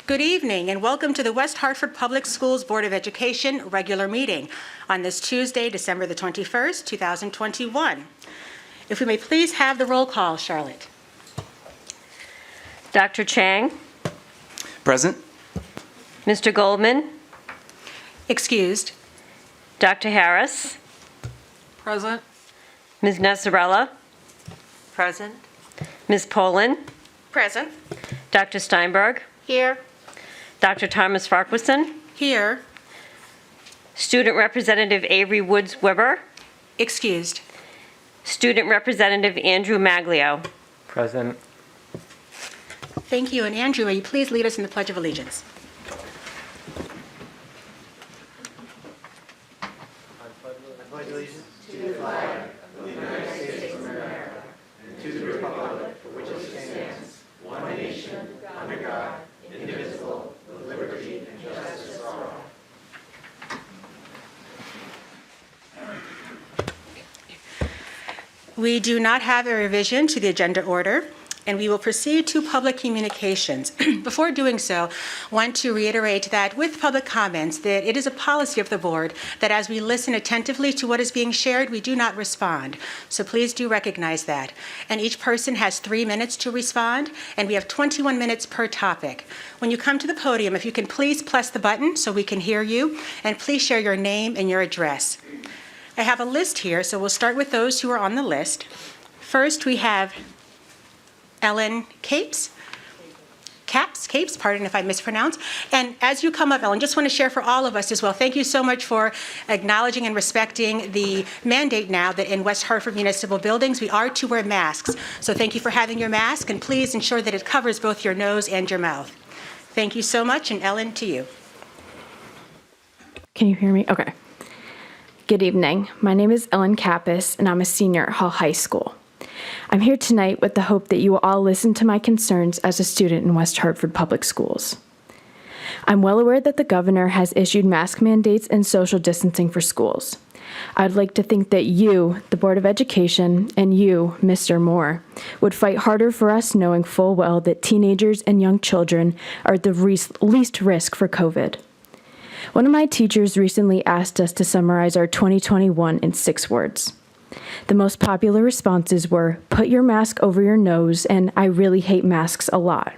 Good evening and welcome to the West Hartford Public Schools Board of Education regular meeting on this Tuesday, December the 21st, 2021. If we may please have the roll call, Charlotte. Dr. Chang. Present. Mr. Goldman. Excused. Dr. Harris. Present. Ms. Nassarella. Present. Ms. Poland. Present. Dr. Steinberg. Here. Dr. Thomas Farquharson. Here. Student Representative Avery Woods Weber. Excused. Student Representative Andrew Maglio. Present. Thank you. And Andrew, will you please lead us in the Pledge of Allegiance? We do not have a revision to the agenda order, and we will proceed to public communications. Before doing so, I want to reiterate that with public comments, that it is a policy of the board that as we listen attentively to what is being shared, we do not respond. So please do recognize that. And each person has 3 minutes to respond, and we have 21 minutes per topic. When you come to the podium, if you can please press the button so we can hear you, and please share your name and your address. I have a list here, so we'll start with those who are on the list. First, we have Ellen Capes, pardon if I mispronounce. And as you come up, Ellen, just want to share for all of us as well, thank you so much for acknowledging and respecting the mandate now that in West Hartford municipal buildings, we are to wear masks. So thank you for having your mask, and please ensure that it covers both your nose and your mouth. Thank you so much, and Ellen, to you. Can you hear me? Okay. Good evening. My name is Ellen Kappas, and I'm a senior at Hall High School. I'm here tonight with the hope that you will all listen to my concerns as a student in West Hartford Public Schools. I'm well aware that the governor has issued mask mandates and social distancing for schools. I'd like to think that you, the Board of Education, and you, Mr. Moore, would fight harder for us, knowing full well that teenagers and young children are at the least risk for COVID. One of my teachers recently asked us to summarize our 2021 in 6 words. The most popular responses were, "Put your mask over your nose," and "I really hate masks a lot."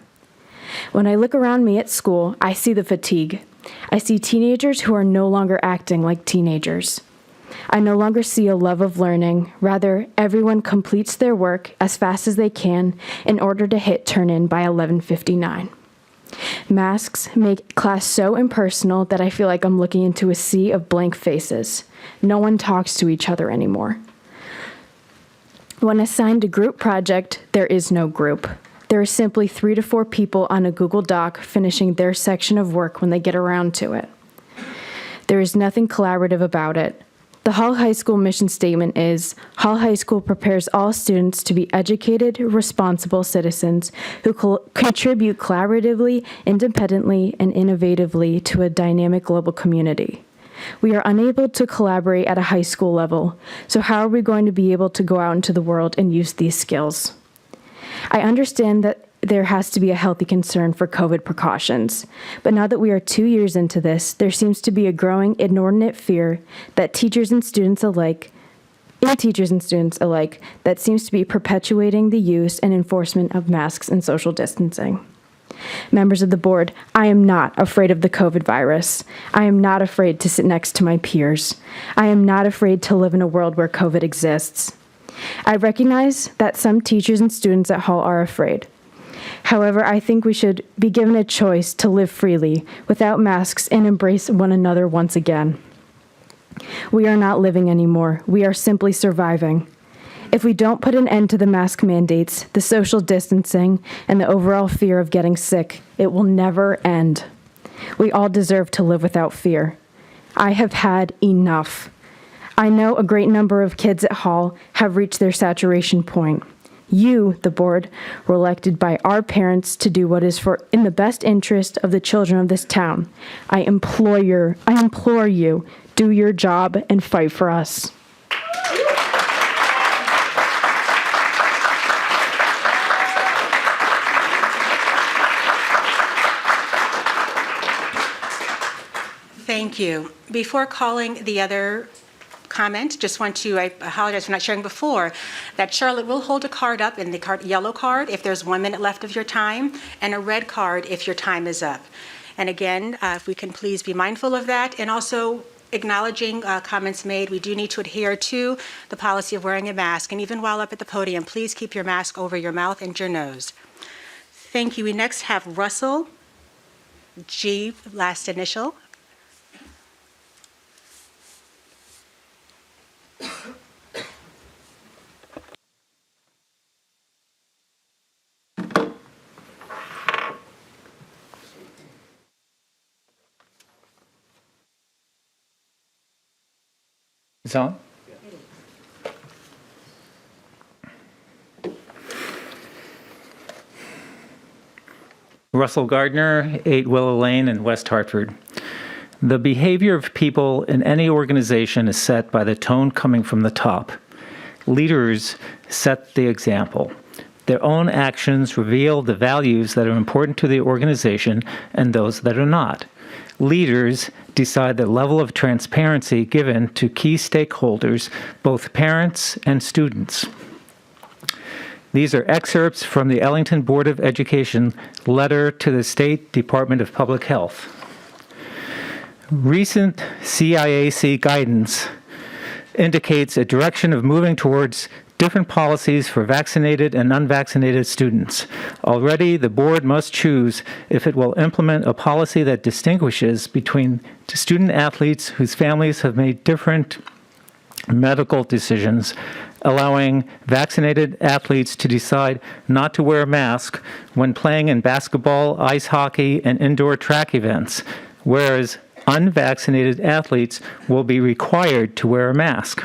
When I look around me at school, I see the fatigue. I see teenagers who are no longer acting like teenagers. I no longer see a love of learning. Rather, everyone completes their work as fast as they can in order to hit turn in by 11:59. Masks make class so impersonal that I feel like I'm looking into a sea of blank faces. No one talks to each other anymore. When assigned a group project, there is no group. There are simply 3 to 4 people on a Google Doc finishing their section of work when they get around to it. There is nothing collaborative about it. The Hall High School mission statement is, Hall High School prepares all students to be educated, responsible citizens who contribute collaboratively, independently, and innovatively to a dynamic global community. We are unable to collaborate at a high school level, so how are we going to be able to go out into the world and use these skills? I understand that there has to be a healthy concern for COVID precautions, but now that we are 2 years into this, there seems to be a growing inordinate fear that teachers and students alike, that seems to be perpetuating the use and enforcement of masks and social distancing. Members of the board, I am not afraid of the COVID virus. I am not afraid to sit next to my peers. I am not afraid to live in a world where COVID exists. I recognize that some teachers and students at Hall are afraid. However, I think we should be given a choice to live freely, without masks, and embrace one another once again. We are not living anymore. We are simply surviving. If we don't put an end to the mask mandates, the social distancing, and the overall fear of getting sick, it will never end. We all deserve to live without fear. I have had enough. I know a great number of kids at Hall have reached their saturation point. You, the board, were elected by our parents to do what is in the best interest of the children of this town. I implore you, do your job and fight for us. Thank you. Before calling the other comment, just want to, I apologize for not sharing before, that Charlotte will hold a card up in the yellow card if there's 1 minute left of your time, and a red card if your time is up. And again, if we can please be mindful of that, and also acknowledging comments made, we do need to adhere to the policy of wearing a mask, and even while up at the podium, please keep your mask over your mouth and your nose. Thank you. We next have Russell G, last initial. It's on? Russell Gardner, 8 Willow Lane in West Hartford. The behavior of people in any organization is set by the tone coming from the top. Leaders set the example. Their own actions reveal the values that are important to the organization and those that are not. Leaders decide the level of transparency given to key stakeholders, both parents and students. These are excerpts from the Ellington Board of Education letter to the State Department of Public Health. Recent CIAC guidance indicates a direction of moving towards different policies for vaccinated and unvaccinated students. Already, the board must choose if it will implement a policy that distinguishes between student athletes whose families have made different medical decisions, allowing vaccinated athletes to decide not to wear a mask when playing in basketball, ice hockey, and indoor track events, whereas unvaccinated athletes will be required to wear a mask.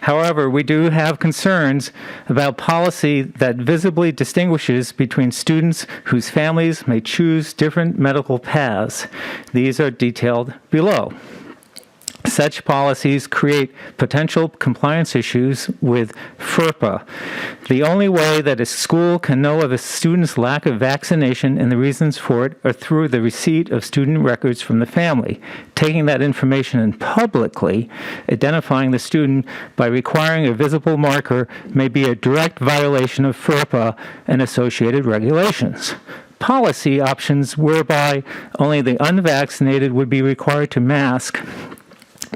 However, we do have concerns about policy that visibly distinguishes between students whose families may choose different medical paths. These are detailed below. Such policies create potential compliance issues with FERPA. The only way that a school can know of a student's lack of vaccination and the reasons for it are through the receipt of student records from the family. Taking that information and publicly identifying the student by requiring a visible marker may be a direct violation of FERPA and associated regulations. Policy options whereby only the unvaccinated would be required to mask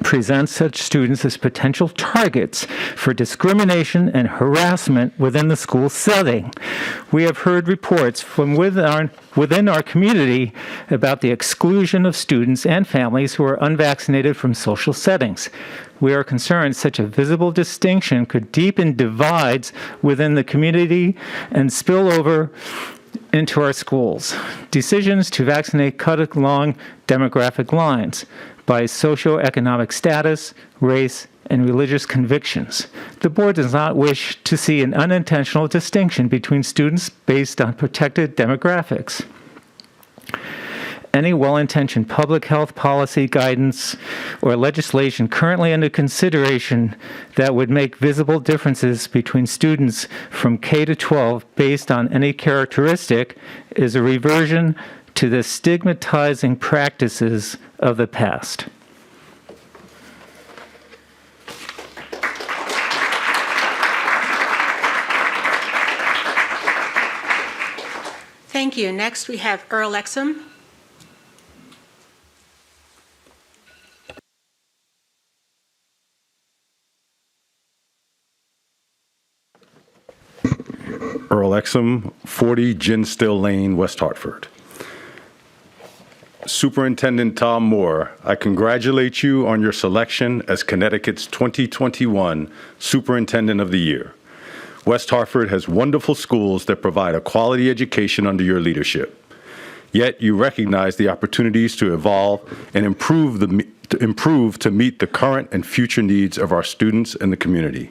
present such students as potential targets for discrimination and harassment within the school setting. We have heard reports from within our community about the exclusion of students and families who are unvaccinated from social settings. We are concerned such a visible distinction could deepen divides within the community and spill over into our schools. Decisions to vaccinate cut along demographic lines by socioeconomic status, race, and religious convictions. The board does not wish to see an unintentional distinction between students based on protected demographics. Any well-intentioned public health policy guidance or legislation currently under consideration that would make visible differences between students from K to 12 based on any characteristic is a reversion to the stigmatizing practices of the past. Thank you. Next, we have Earl Exum. Earl Exum, 40 Ginstill Lane, West Hartford. Superintendent Tom Moore, I congratulate you on your selection as Connecticut's 2021 Superintendent of the Year. West Hartford has wonderful schools that provide a quality education under your leadership. Yet you recognize the opportunities to evolve and improve to meet the current and future needs of our students and the community.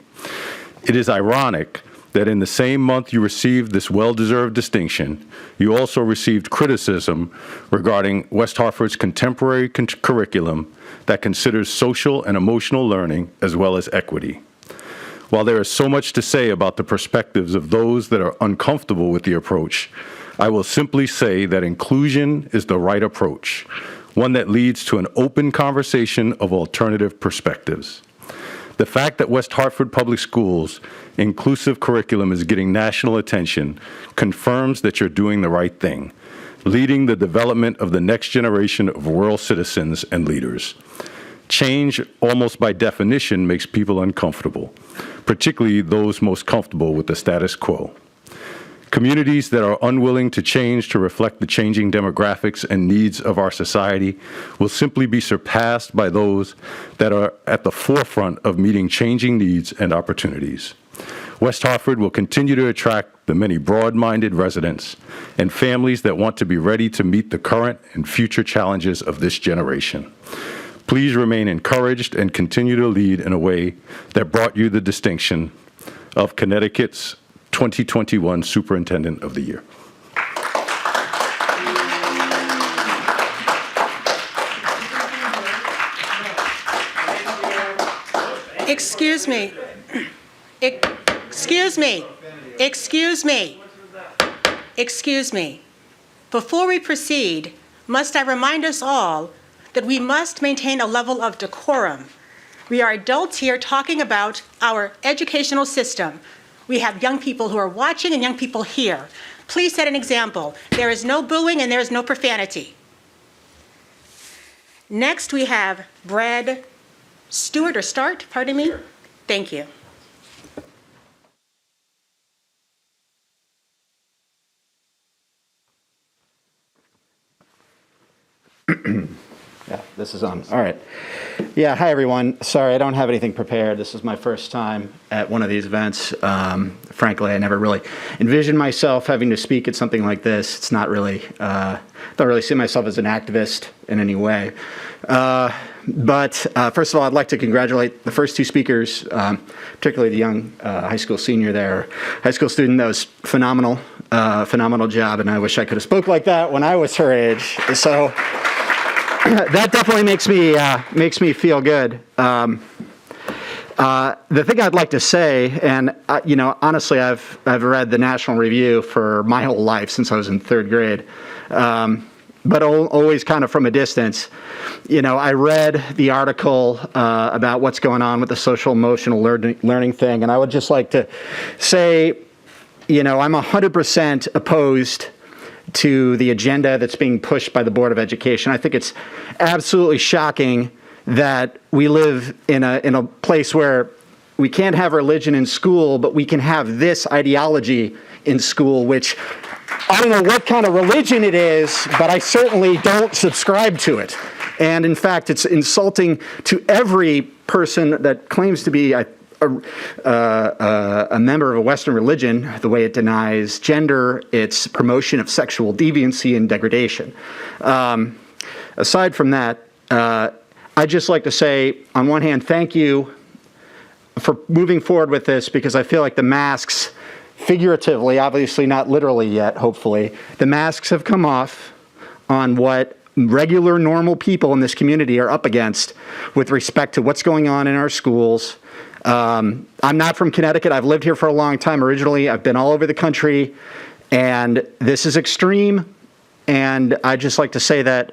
It is ironic that in the same month you received this well-deserved distinction, you also received criticism regarding West Hartford's contemporary curriculum that considers social and emotional learning as well as equity. While there is so much to say about the perspectives of those that are uncomfortable with the approach, I will simply say that inclusion is the right approach. one that leads to an open conversation of alternative perspectives. The fact that West Hartford Public Schools' inclusive curriculum is getting national attention confirms that you're doing the right thing, leading the development of the next generation of world citizens and leaders. Change, almost by definition, makes people uncomfortable, particularly those most comfortable with the status quo. Communities that are unwilling to change to reflect the changing demographics and needs of our society will simply be surpassed by those that are at the forefront of meeting changing needs and opportunities. West Hartford will continue to attract the many broad-minded residents and families that want to be ready to meet the current and future challenges of this generation. Please remain encouraged and continue to lead in a way that brought you the distinction of Connecticut's 2021 Superintendent of the Year. Excuse me. Excuse me. Excuse me. Excuse me. Before we proceed, must I remind us all that we must maintain a level of decorum. We are adults here talking about our educational system. We have young people who are watching and young people here. Please set an example. There is no booing and there is no profanity. Next, we have Brad Stewart, or Start, pardon me. Thank you. Yeah, this is on. All right. Yeah, hi, everyone. Sorry, I don't have anything prepared. This is my first time at one of these events. Frankly, I never really envisioned myself having to speak at something like this. It's not really, don't really see myself as an activist in any way. But first of all, I'd like to congratulate the first two speakers, particularly the young high school senior there, high school student. That was phenomenal, phenomenal job, and I wish I could have spoke like that when I was her age. So that definitely makes me feel good. The thing I'd like to say, and honestly, I've read the National Review for my whole life since I was in third grade, but always kind of from a distance. I read the article about what's going on with the social emotional learning thing, and I would just like to say, I'm 100% opposed to the agenda that's being pushed by the Board of Education. I think it's absolutely shocking that we live in a place where we can't have religion in school, but we can have this ideology in school, which I don't know what kind of religion it is, but I certainly don't subscribe to it. And in fact, it's insulting to every person that claims to be a member of a Western religion, the way it denies gender, its promotion of sexual deviancy and degradation. Aside from that, I'd just like to say, on one hand, thank you for moving forward with this, because I feel like the masks, figuratively, obviously not literally yet, hopefully, the masks have come off on what regular, normal people in this community are up against with respect to what's going on in our schools. I'm not from Connecticut. I've lived here for a long time originally. I've been all over the country, and this is extreme. And I'd just like to say that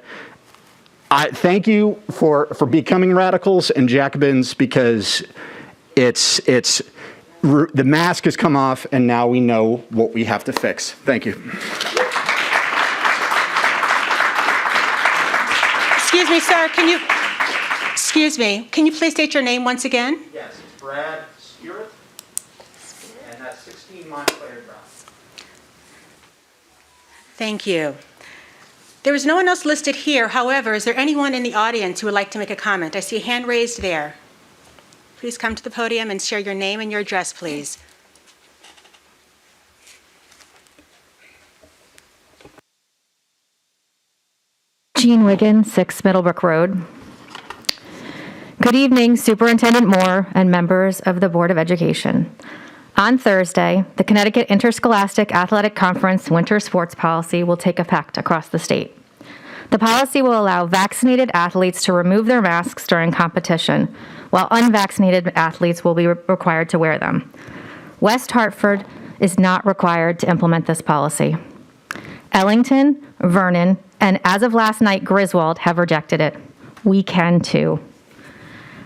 I thank you for becoming radicals and Jacobins, because the mask has come off, and now we know what we have to fix. Thank you. Excuse me, sir, can you please state your name once again? Yes, it's Brad Stewart, and that's 16 Montclair Drive. Thank you. There is no one else listed here. However, is there anyone in the audience who would like to make a comment? I see a hand raised there. Please come to the podium and share your name and your address, please. Jean Wiggin, 6 Middlebrook Road. Good evening, Superintendent Moore and members of the Board of Education. On Thursday, the Connecticut Interscholastic Athletic Conference Winter Sports Policy will take effect across the state. The policy will allow vaccinated athletes to remove their masks during competition, while unvaccinated athletes will be required to wear them. West Hartford is not required to implement this policy. Ellington, Vernon, and as of last night, Griswold have rejected it. We can too.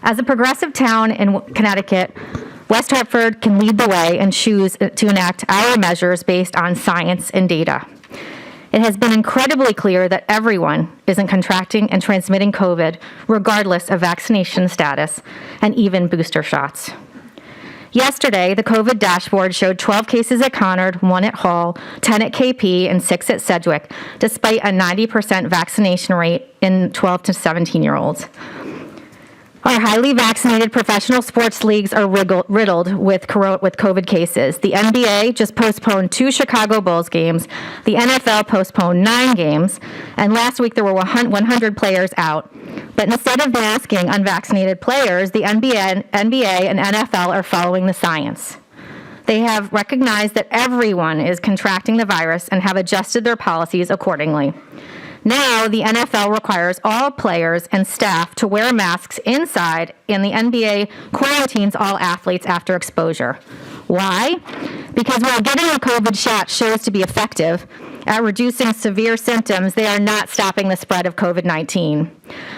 As a progressive town in Connecticut, West Hartford can lead the way and choose to enact our measures based on science and data. It has been incredibly clear that everyone isn't contracting and transmitting COVID, regardless of vaccination status and even booster shots. Yesterday, the COVID dashboard showed 12 cases at Conard, 1 at Hull, 10 at KP, and 6 at Sedgwick, despite a 90% vaccination rate in 12 to 17-year-olds. Our highly vaccinated professional sports leagues are riddled with COVID cases. The NBA just postponed 2 Chicago Bulls games. The NFL postponed 9 games. And last week there were 100 players out. But instead of masking unvaccinated players, the NBA and NFL are following the science. They have recognized that everyone is contracting the virus and have adjusted their policies accordingly. Now, the NFL requires all players and staff to wear masks inside, and the NBA quarantines all athletes after exposure. Why? Because while getting a COVID shot shows to be effective at reducing severe symptoms, they are not stopping the spread of COVID-19.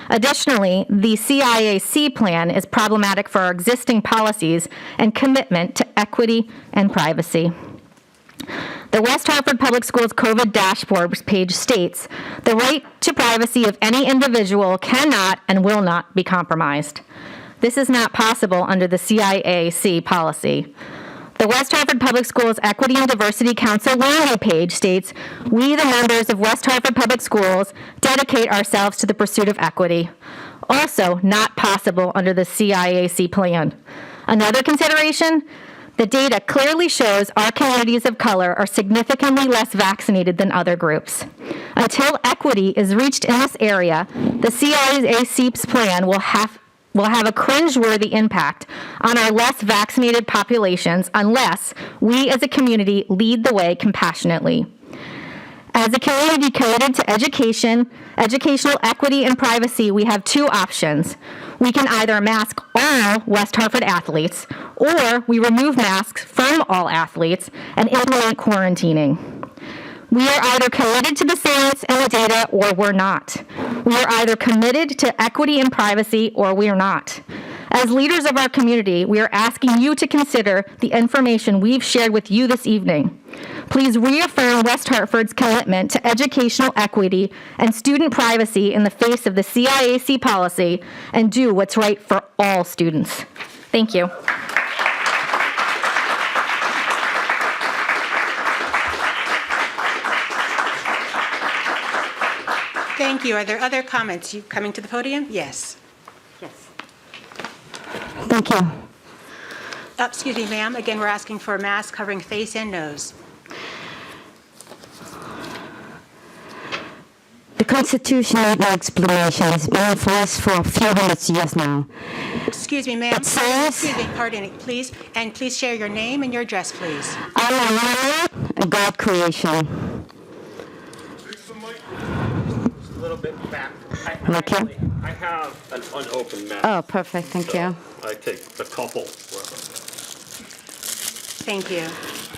Additionally, the CIAC plan is problematic for our existing policies and commitment to equity and privacy. The West Hartford Public Schools COVID dashboard page states, the right to privacy of any individual cannot and will not be compromised. This is not possible under the CIAC policy. The West Hartford Public Schools Equity and Diversity Council landing page states, we, the members of West Hartford Public Schools, dedicate ourselves to the pursuit of equity. Also not possible under the CIAC plan. Another consideration, the data clearly shows our communities of color are significantly less vaccinated than other groups. Until equity is reached in this area, the CIAC's plan will have a cringeworthy impact on our less vaccinated populations unless we as a community lead the way compassionately. As a community committed to education, educational equity, and privacy, we have 2 options. We can either mask all West Hartford athletes, or we remove masks from all athletes and implement quarantining. We are either committed to the science and the data, or we're not. We are either committed to equity and privacy, or we are not. As leaders of our community, we are asking you to consider the information we've shared with you this evening. Please reaffirm West Hartford's commitment to educational equity and student privacy in the face of the CIAC policy and do what's right for all students. Thank you. Thank you. Are there other comments? You coming to the podium? Yes. Thank you. Excuse me, ma'am. Again, we're asking for a mask covering face and nose. The Constitution needs no explanation. It's been in force for a few hundred years now. Excuse me, ma'am. It says- Excuse me, pardon me, please. And please share your name and your address, please. I'm a man, a God creation. A little bit back. Okay. I have an unopened map. Oh, perfect. Thank you. I take a couple. Thank you.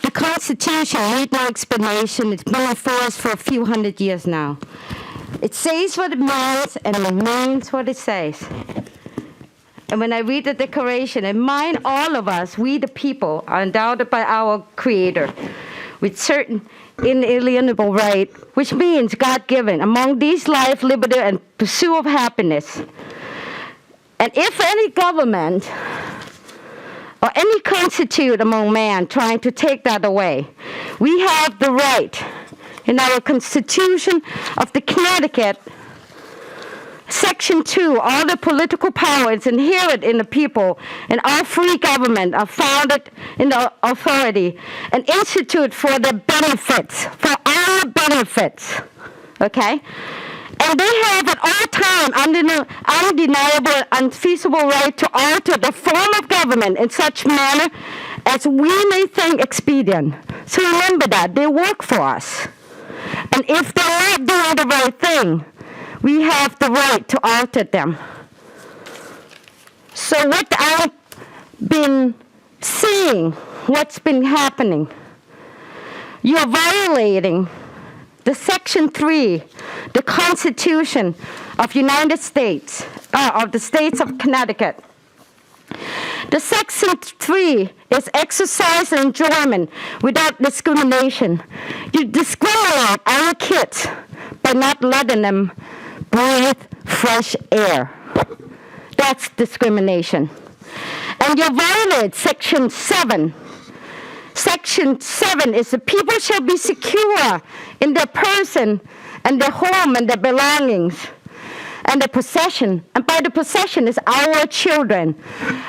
The Constitution needs no explanation. It's been in force for a few hundred years now. It says what it means, and it means what it says. And when I read the Declaration, it reminds all of us, we the people, are endowed by our Creator with certain inalienable right, which means God-given, among these life, liberty, and pursuit of happiness. And if any government or any constitute among man trying to take that away, we have the right in our Constitution of the Connecticut, Section 2, all the political power is inherent in the people, and our free government are founded in the authority and institute for the benefits, for our benefits, okay? And they have at all time undeniable, unfeasible right to alter the form of government in such manner as we may think expedient. So remember that, they work for us. And if they're not doing the right thing, we have the right to alter them. So what I've been seeing, what's been happening, you're violating the Section 3, the Constitution of United States, of the States of Connecticut. The Section 3 is exercise and enjoyment without discrimination. You discriminate our kids by not letting them breathe fresh air. That's discrimination. And you violate Section 7. Section 7 is the people shall be secure in their person and their home and their belongings and their possession. And by the possession is our children.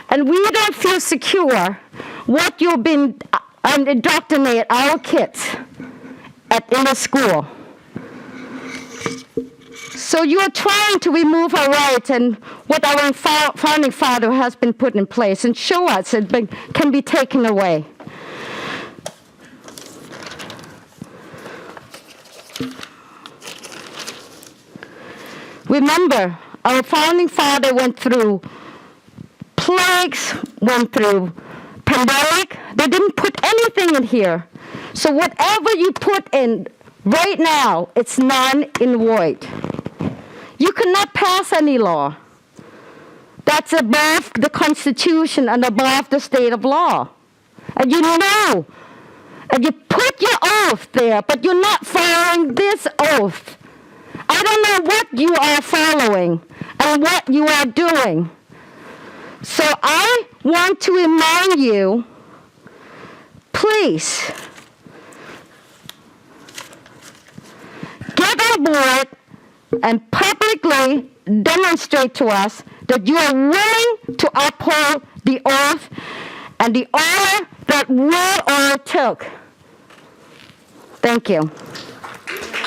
And we don't feel secure what you've been indoctrinate our kids in the school. So you're trying to remove our rights and what our founding father has been put in place and show us it can be taken away. Remember, our founding father went through plagues, went through pandemic. They didn't put anything in here. So whatever you put in right now, it's null and void. You cannot pass any law. That's above the Constitution and above the state of law. And you know, and you put your oath there, but you're not following this oath. I don't know what you are following and what you are doing. So I want to remind you, please, get on board and publicly demonstrate to us that you are willing to uphold the oath and the honor that we all took. Thank you.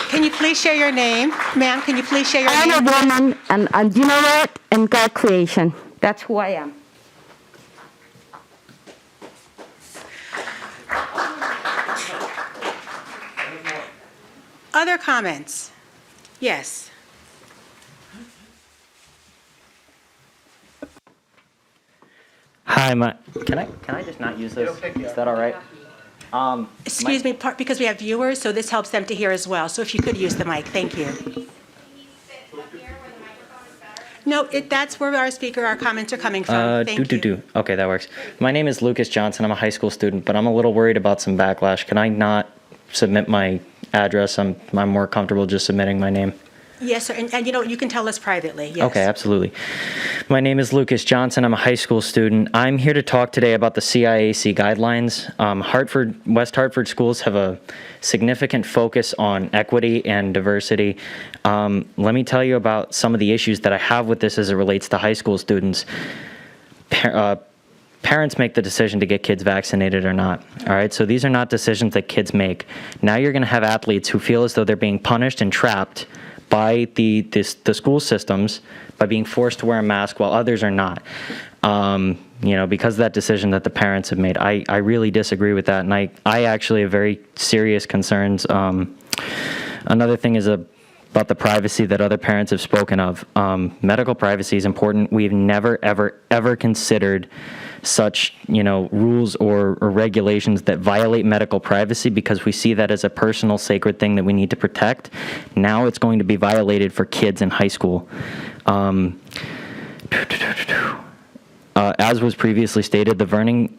Can you please share your name? Ma'am, can you please share your name? I'm a woman, and you know what? In God creation. That's who I am. Other comments? Yes. Hi, can I just not use this? Is that all right? Excuse me, because we have viewers, so this helps them to hear as well. So if you could use the mic, thank you. No, that's where our comments are coming from. Thank you. Okay, that works. My name is Lucas Johnson. I'm a high school student, but I'm a little worried about some backlash. Can I not submit my address? I'm more comfortable just submitting my name. Yes, sir. And you can tell us privately. Yes. Okay, absolutely. My name is Lucas Johnson. I'm a high school student. I'm here to talk today about the CIAC guidelines. West Hartford schools have a significant focus on equity and diversity. Let me tell you about some of the issues that I have with this as it relates to high school students. Parents make the decision to get kids vaccinated or not. All right, so these are not decisions that kids make. Now you're going to have athletes who feel as though they're being punished and trapped by the school systems by being forced to wear a mask while others are not. Because of that decision that the parents have made. I really disagree with that, and I actually have very serious concerns. Another thing is about the privacy that other parents have spoken of. Medical privacy is important. We've never, ever considered such, rules or regulations that violate medical privacy because we see that as a personal sacred thing that we need to protect. Now it's going to be violated for kids in high school. As was previously stated, the Vernon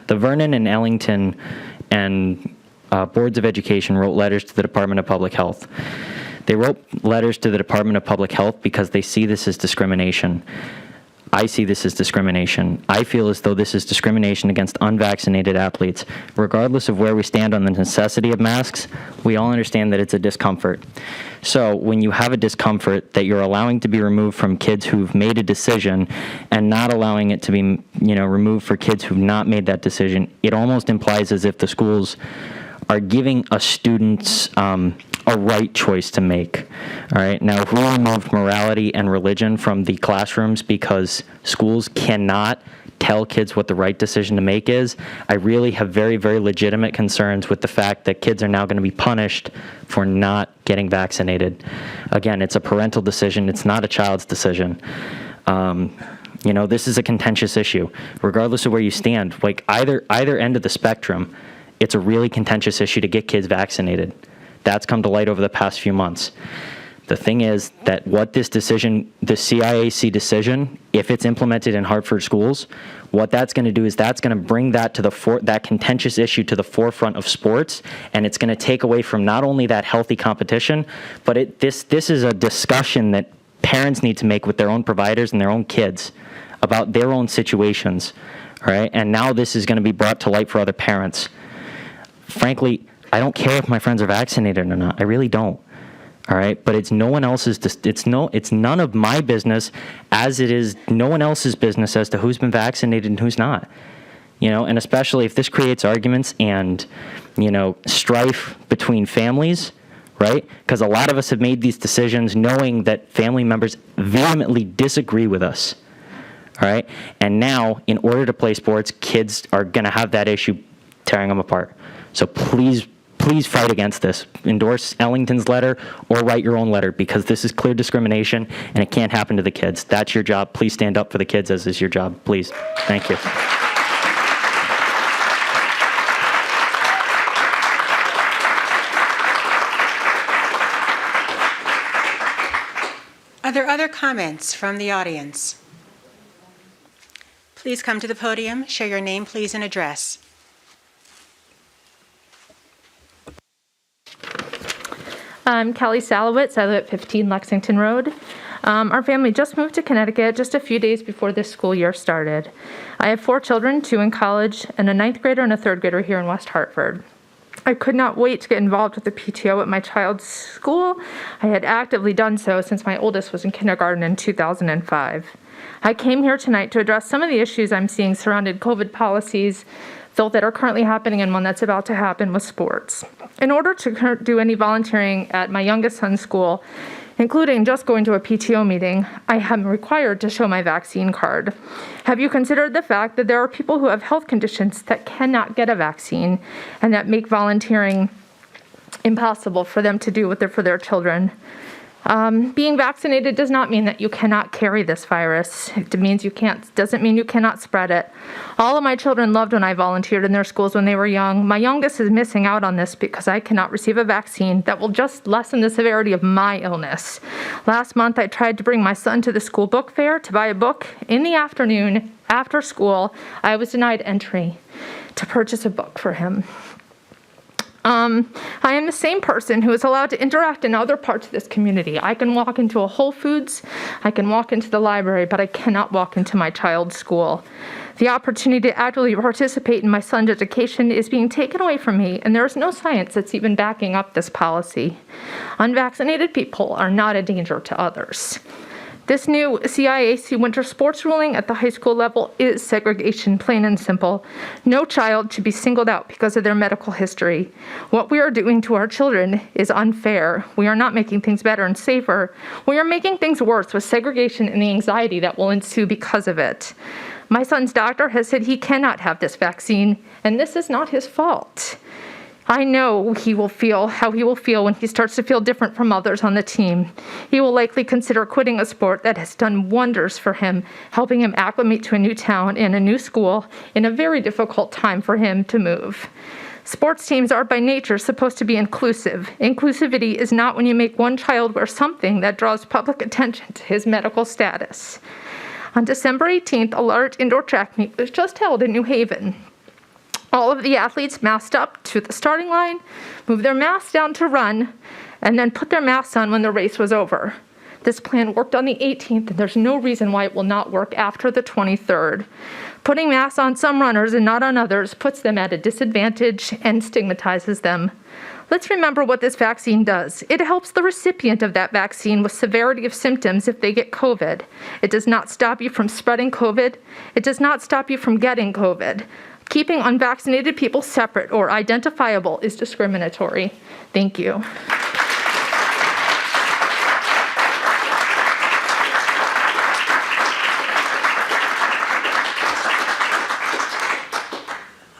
and Ellington and boards of education wrote letters to the Department of Public Health. They wrote letters to the Department of Public Health because they see this as discrimination. I see this as discrimination. I feel as though this is discrimination against unvaccinated athletes. Regardless of where we stand on the necessity of masks, we all understand that it's a discomfort. So when you have a discomfort that you're allowing to be removed from kids who've made a decision and not allowing it to be, removed for kids who've not made that decision, it almost implies as if the schools are giving a students a right choice to make. All right. Now, if we removed morality and religion from the classrooms because schools cannot tell kids what the right decision to make is, I really have very, very legitimate concerns with the fact that kids are now going to be punished for not getting vaccinated. Again, it's a parental decision. It's not a child's decision. This is a contentious issue. Regardless of where you stand, like either end of the spectrum, it's a really contentious issue to get kids vaccinated. That's come to light over the past few months. The thing is that what this decision, the CIAC decision, if it's implemented in Hartford schools, what that's going to do is that's going to bring that to that contentious issue to the forefront of sports, and it's going to take away from not only that healthy competition, but this is a discussion that parents need to make with their own providers and their own kids about their own situations, all right? And now this is going to be brought to light for other parents. Frankly, I don't care if my friends are vaccinated or not. I really don't. All right, but it's no one else's. It's none of my business, as it is no one else's business as to who's been vaccinated and who's not. You know, and especially if this creates arguments and, you know, strife between families, right? Because a lot of us have made these decisions knowing that family members vehemently disagree with us. All right, and now in order to play sports, kids are going to have that issue tearing them apart. So please fight against this. Endorse Ellington's letter or write your own letter, because this is clear discrimination and it can't happen to the kids. That's your job. Please stand up for the kids, as is your job. Please. Thank you. Are there other comments from the audience? Please come to the podium, share your name, please, and address. I'm Kelly Salawitz. I live at 15 Lexington Road. Our family just moved to Connecticut just a few days before this school year started. I have 4 children, 2 in college, and a 9th grader and a 3rd grader here in West Hartford. I could not wait to get involved with the PTO at my child's school. I had actively done so since my oldest was in kindergarten in 2005. I came here tonight to address some of the issues I'm seeing surrounding COVID policies, both that are currently happening and one that's about to happen with sports. In order to do any volunteering at my youngest son's school, including just going to a PTO meeting, I am required to show my vaccine card. Have you considered the fact that there are people who have health conditions that cannot get a vaccine and that make volunteering impossible for them to do for their children? Being vaccinated does not mean that you cannot carry this virus. It means doesn't mean you cannot spread it. All of my children loved when I volunteered in their schools when they were young. My youngest is missing out on this because I cannot receive a vaccine that will just lessen the severity of my illness. Last month, I tried to bring my son to the school book fair to buy a book. In the afternoon, after school, I was denied entry to purchase a book for him. I am the same person who is allowed to interact in other parts of this community. I can walk into a Whole Foods, I can walk into the library, but I cannot walk into my child's school. The opportunity to actively participate in my son's education is being taken away from me, and there is no science that's even backing up this policy. Unvaccinated people are not a danger to others. This new CIAC winter sports ruling at the high school level is segregation, plain and simple. No child should be singled out because of their medical history. What we are doing to our children is unfair. We are not making things better and safer. We are making things worse with segregation and the anxiety that will ensue because of it. My son's doctor has said he cannot have this vaccine, and this is not his fault. I know how he will feel when he starts to feel different from others on the team. He will likely consider quitting a sport that has done wonders for him, helping him acclimate to a new town and a new school in a very difficult time for him to move. Sports teams are by nature supposed to be inclusive. Inclusivity is not when you make one child wear something that draws public attention to his medical status. On December 18th, a large indoor track meet was just held in New Haven. All of the athletes masked up to the starting line, moved their masks down to run, and then put their masks on when the race was over. This plan worked on the 18th, and there's no reason why it will not work after the 23rd. Putting masks on some runners and not on others puts them at a disadvantage and stigmatizes them. Let's remember what this vaccine does. It helps the recipient of that vaccine with severity of symptoms if they get COVID. It does not stop you from spreading COVID. It does not stop you from getting COVID. Keeping unvaccinated people separate or identifiable is discriminatory. Thank you.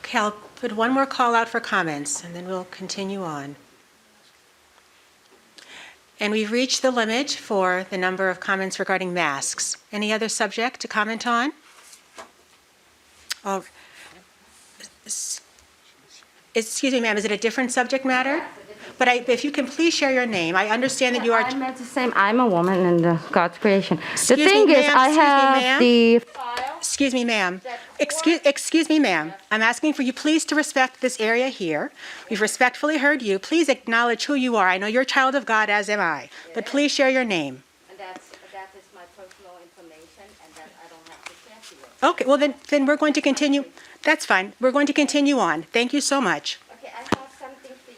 Okay, I'll put one more call out for comments, and then we'll continue on. And we've reached the limit for the number of comments regarding masks. Any other subject to comment on? Oh, excuse me, ma'am, is it a different subject matter? but if you can please share your name. I understand that you are... I meant to say I'm a woman in God's creation. Excuse The thing me, is, ma'am, I excuse me, have ma'am. the... Excuse me, ma'am. Excuse me, ma'am. I'm asking for you please to respect this area here. We've respectfully heard you. Please acknowledge who you are. I know you're a child of God, as am I, but please share your name. And that is my personal information, and that I don't have to share to you. Okay, well then we're going to continue. That's fine. We're going to continue on. Thank you so much. Okay, I have something for you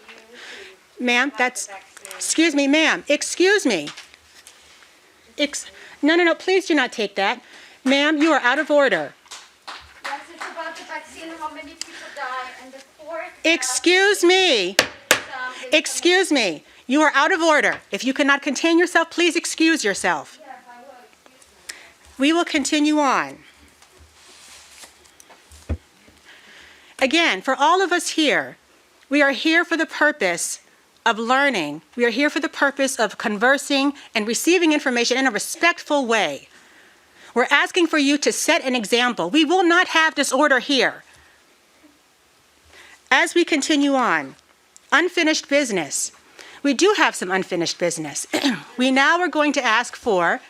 to... Ma'am, that's... Excuse me, ma'am. Excuse me. No, please do not take that. Ma'am, you are out of order. Yes, it's about the vaccine, how many people die, and the fourth... Excuse me. Excuse me. You are out of order. If you cannot contain yourself, please excuse yourself. Yes, I will. Excuse me. We will continue on. Again, for all of us here, we are here for the purpose of learning. We are here for the purpose of conversing and receiving information in a respectful way. We're asking for you to set an example. We will not have disorder here. As we continue on, unfinished business. We do have some unfinished business. We now are going to ask for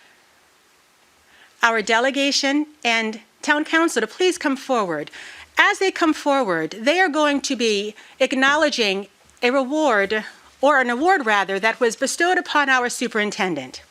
our delegation and town council to please come forward. As they come forward, they are going to be acknowledging a reward, or an award rather, that was bestowed upon our superintendent.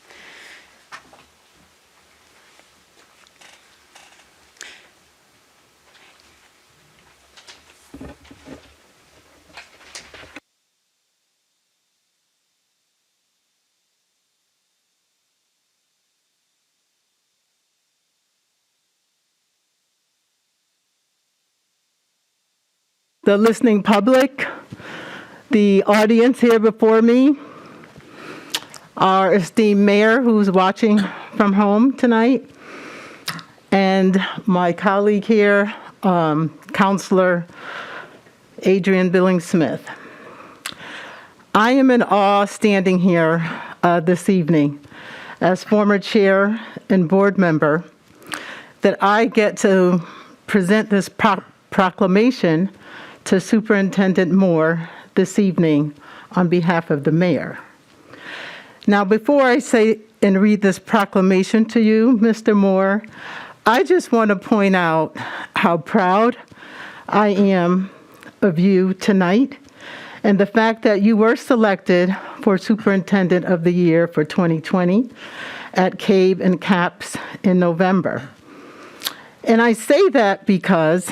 The listening public, the audience here before me, our esteemed mayor who's watching from home tonight, and my colleague here, Counselor Adrian Billings-Smith. I am in awe standing here this evening as former chair and board member that I get to present this proclamation to Superintendent Moore this evening on behalf of the mayor. Now, before I say and read this proclamation to you, Mr. Moore, I just want to point out how proud I am of you tonight and the fact that you were selected for Superintendent of the Year for 2020 at CABE and CAPS in November. And I say that because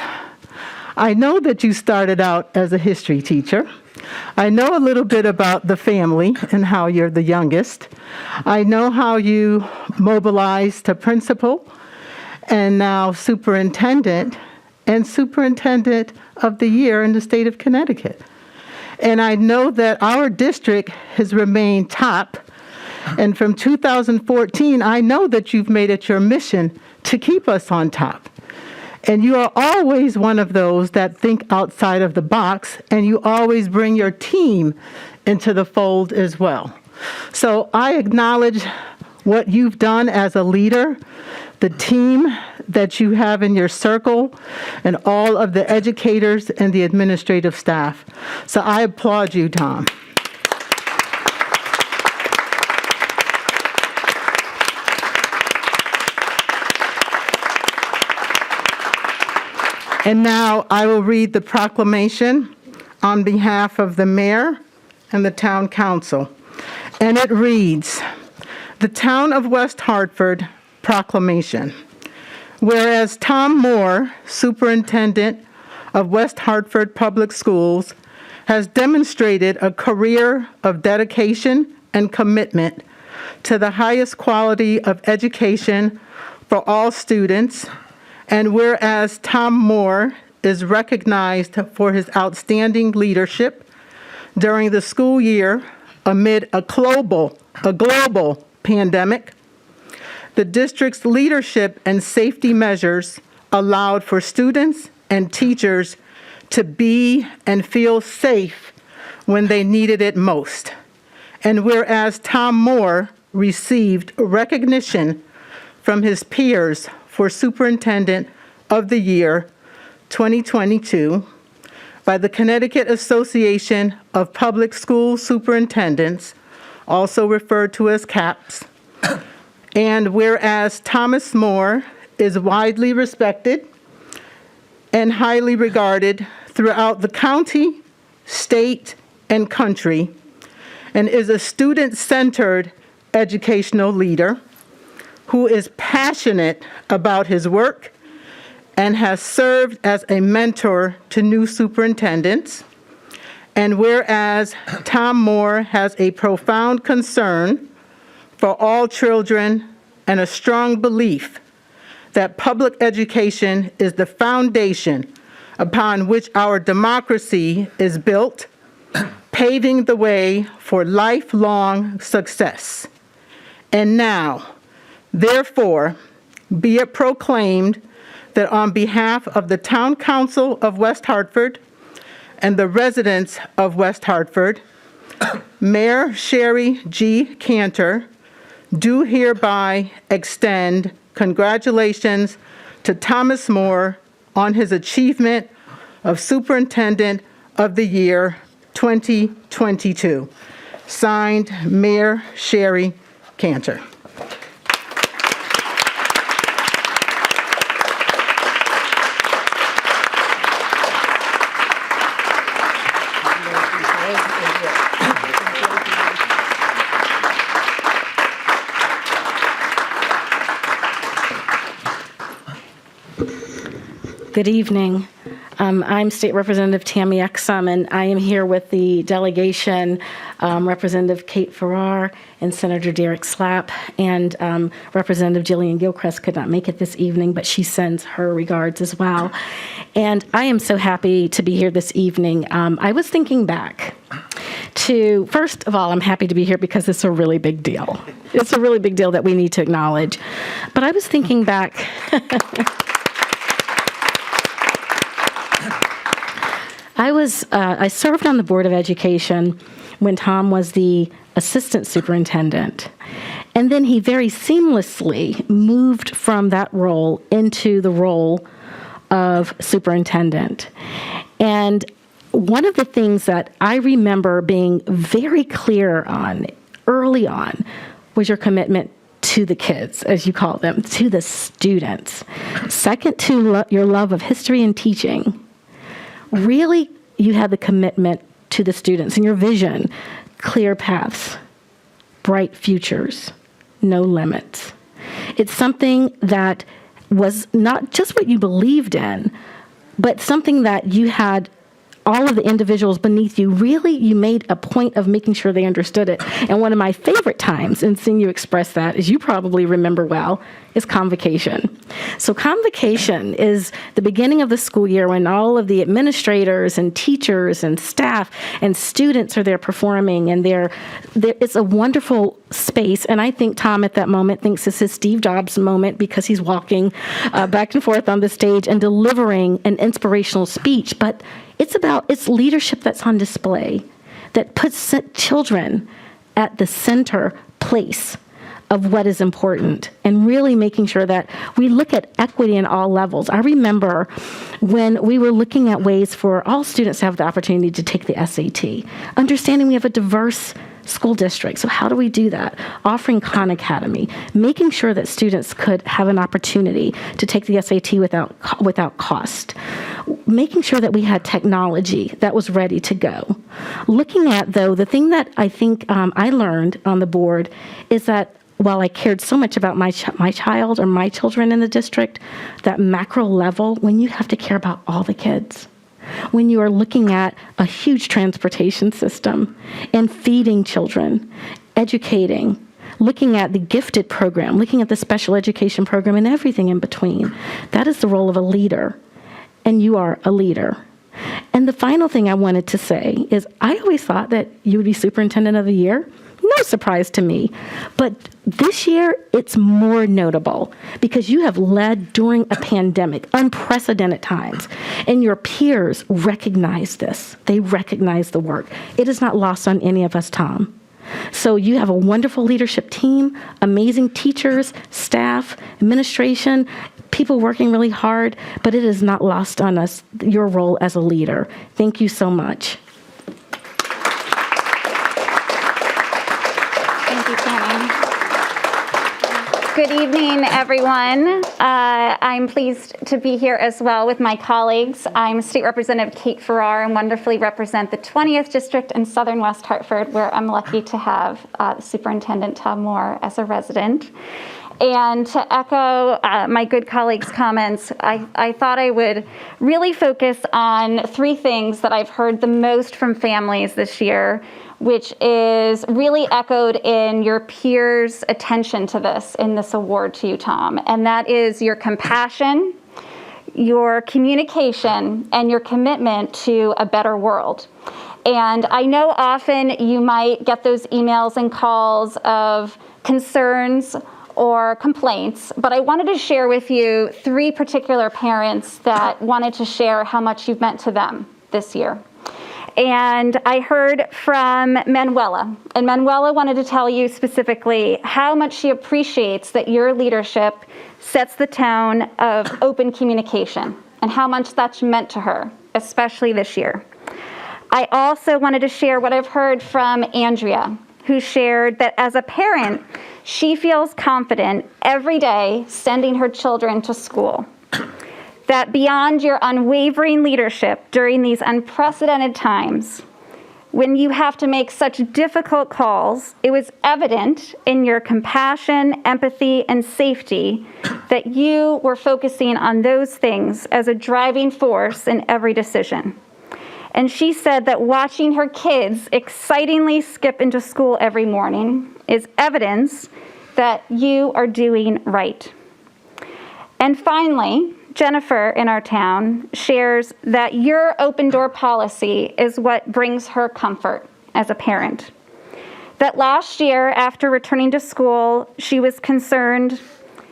I know that you started out as a history teacher. I know a little bit about the family and how you're the youngest. I know how you mobilized to principal and now superintendent and superintendent of the year in the state of Connecticut. And I know that our district has remained top. And from 2014, I know that you've made it your mission to keep us on top. And you are always one of those that think outside of the box, and you always bring your team into the fold as well. So I acknowledge what you've done as a leader, the team that you have in your circle, and all of the educators and the administrative staff. So I applaud you, Tom. And now I will read the proclamation on behalf of the mayor and the town council. And it reads, the Town of West Hartford Proclamation. Whereas Tom Moore, Superintendent of West Hartford Public Schools, has demonstrated a career of dedication and commitment to the highest quality of education for all students. And whereas Tom Moore is recognized for his outstanding leadership during the school year amid a global pandemic, the district's leadership and safety measures allowed for students and teachers to be and feel safe when they needed it most. And whereas Tom Moore received recognition from his peers for Superintendent of the Year 2022, by the Connecticut Association of Public School Superintendents, also referred to as CAPS. And whereas Thomas More is widely respected and highly regarded throughout the county, state, and country, and is a student-centered educational leader who is passionate about his work and has served as a mentor to new superintendents. And whereas Tom Moore has a profound concern for all children and a strong belief that public education is the foundation upon which our democracy is built, paving the way for lifelong success. And now, therefore, be it proclaimed that on behalf of the Town Council of West Hartford and the residents of West Hartford, Mayor Sherry G. Cantor do hereby extend congratulations to Thomas Moore on his achievement of Superintendent of the Year 2022. Signed, Mayor Sherry Cantor. Good evening. I'm State Representative Tammy Exum, and I am here with the delegation, Representative Kate Ferrar and Senator Derek Slapp, and Representative Jillian Gilchrist could not make it this evening, but she sends her regards as well. And I am so happy to be here this evening. I was thinking back to, first of all, I'm happy to be here because it's a really big deal. It's a really big deal that we need to acknowledge. But I was thinking back I served on the Board of Education when Tom was the assistant superintendent. And then he very seamlessly moved from that role into the role of superintendent. And one of the things that I remember being very clear on early on was your commitment to the kids, as you call them, to the students. Second to your love of history and teaching. Really, you had the commitment to the students and your vision, clear paths, bright futures, no limits. It's something that was not just what you believed in, but something that you had all of the individuals beneath you, really, you made a point of making sure they understood it. And one of my favorite times in seeing you express that, as you probably remember well, is convocation. So convocation is the beginning of the school year when all of the administrators and teachers and staff and students are there performing, and it's a wonderful space. And I think Tom at that moment thinks this is Steve Jobs' moment because he's walking back and forth on the stage and delivering an inspirational speech. But it's leadership that's on display that puts children at the center place of what is important, and really making sure that we look at equity in all levels. I remember when we were looking at ways for all students to have the opportunity to take the SAT, understanding we have a diverse school district. So how do we do that? Offering Khan Academy, making sure that students could have an opportunity to take the SAT without cost, making sure that we had technology that was ready to go. Looking at, though, the thing that I think I learned on the board is that while I cared so much about my child or my children in the district, that macro level, when you have to care about all the kids, when you are looking at a huge transportation system and feeding children, educating, looking at the gifted program, looking at the special education program and everything in between, that is the role of a leader, and you are a leader. And the final thing I wanted to say is I always thought that you would be Superintendent of the Year. No surprise to me. But this year, it's more notable because you have led during a pandemic, unprecedented times, and your peers recognize this. They recognize the work. It is not lost on any of us, Tom. So you have a wonderful leadership team, amazing teachers, staff, administration, people working really hard, but it is not lost on us, your role as a leader. Thank you so much. Thank you, Tammy. Good evening, everyone. I'm pleased to be here as well with my colleagues. I'm State Representative Kate Ferrar and wonderfully represent the 20th District in Southern West Hartford, where I'm lucky to have Superintendent Tom Moore as a resident. And to echo my good colleagues' comments, I thought I would really focus on three things that I've heard the most from families this year, which is really echoed in your peers' attention to this in this award to you, Tom. And that is your compassion, your communication, and your commitment to a better world. And I know often you might get those emails and calls of concerns or complaints, but I wanted to share with you three particular parents that wanted to share how much you've meant to them this year. And I heard from Manuela, and Manuela wanted to tell you specifically how much she appreciates that your leadership sets the tone of open communication and how much that's meant to her, especially this year. I also wanted to share what I've heard from Andrea, who shared that as a parent, she feels confident every day sending her children to school. That beyond your unwavering leadership during these unprecedented times, when you have to make such difficult calls, it was evident in your compassion, empathy, and safety that you were focusing on those things as a driving force in every decision. And she said that watching her kids excitingly skip into school every morning is evidence that you are doing right. And finally, Jennifer in our town shares that your open door policy is what brings her comfort as a parent. That last year, after returning to school, she was concerned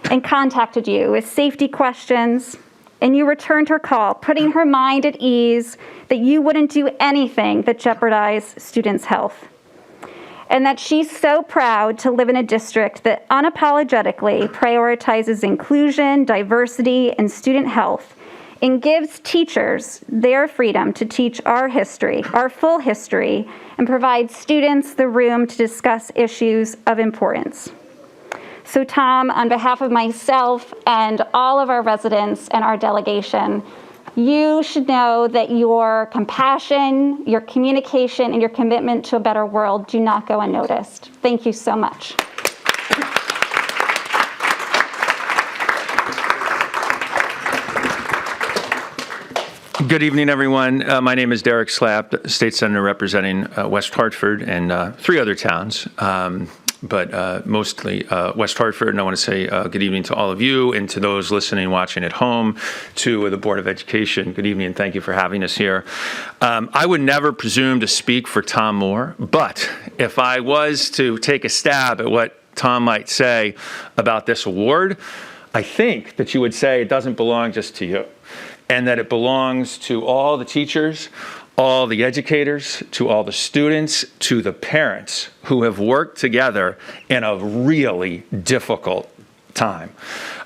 and contacted you with safety questions, and you returned her call, putting her mind at ease that you wouldn't do anything that jeopardized students' health. And that she's so proud to live in a district that unapologetically prioritizes inclusion, diversity, and student health, and gives teachers their freedom to teach our history, our full history, and provides students the room to discuss issues of importance. So Tom, on behalf of myself and all of our residents and our delegation, you should know that your compassion, your communication, and your commitment to a better world do not go unnoticed. Thank you so much. Good evening, everyone. My name is Derek Slapp, State Senator representing West Hartford and three other towns. But mostly West Hartford. And I want to say good evening to all of you and to those listening, watching at home, to the Board of Education. Good evening and thank you for having us here. I would never presume to speak for Tom Moore, but if I was to take a stab at what Tom might say about this award, I think that you would say it doesn't belong just to you, and that it belongs to all the teachers, all the educators, to all the students, to the parents who have worked together in a really difficult time.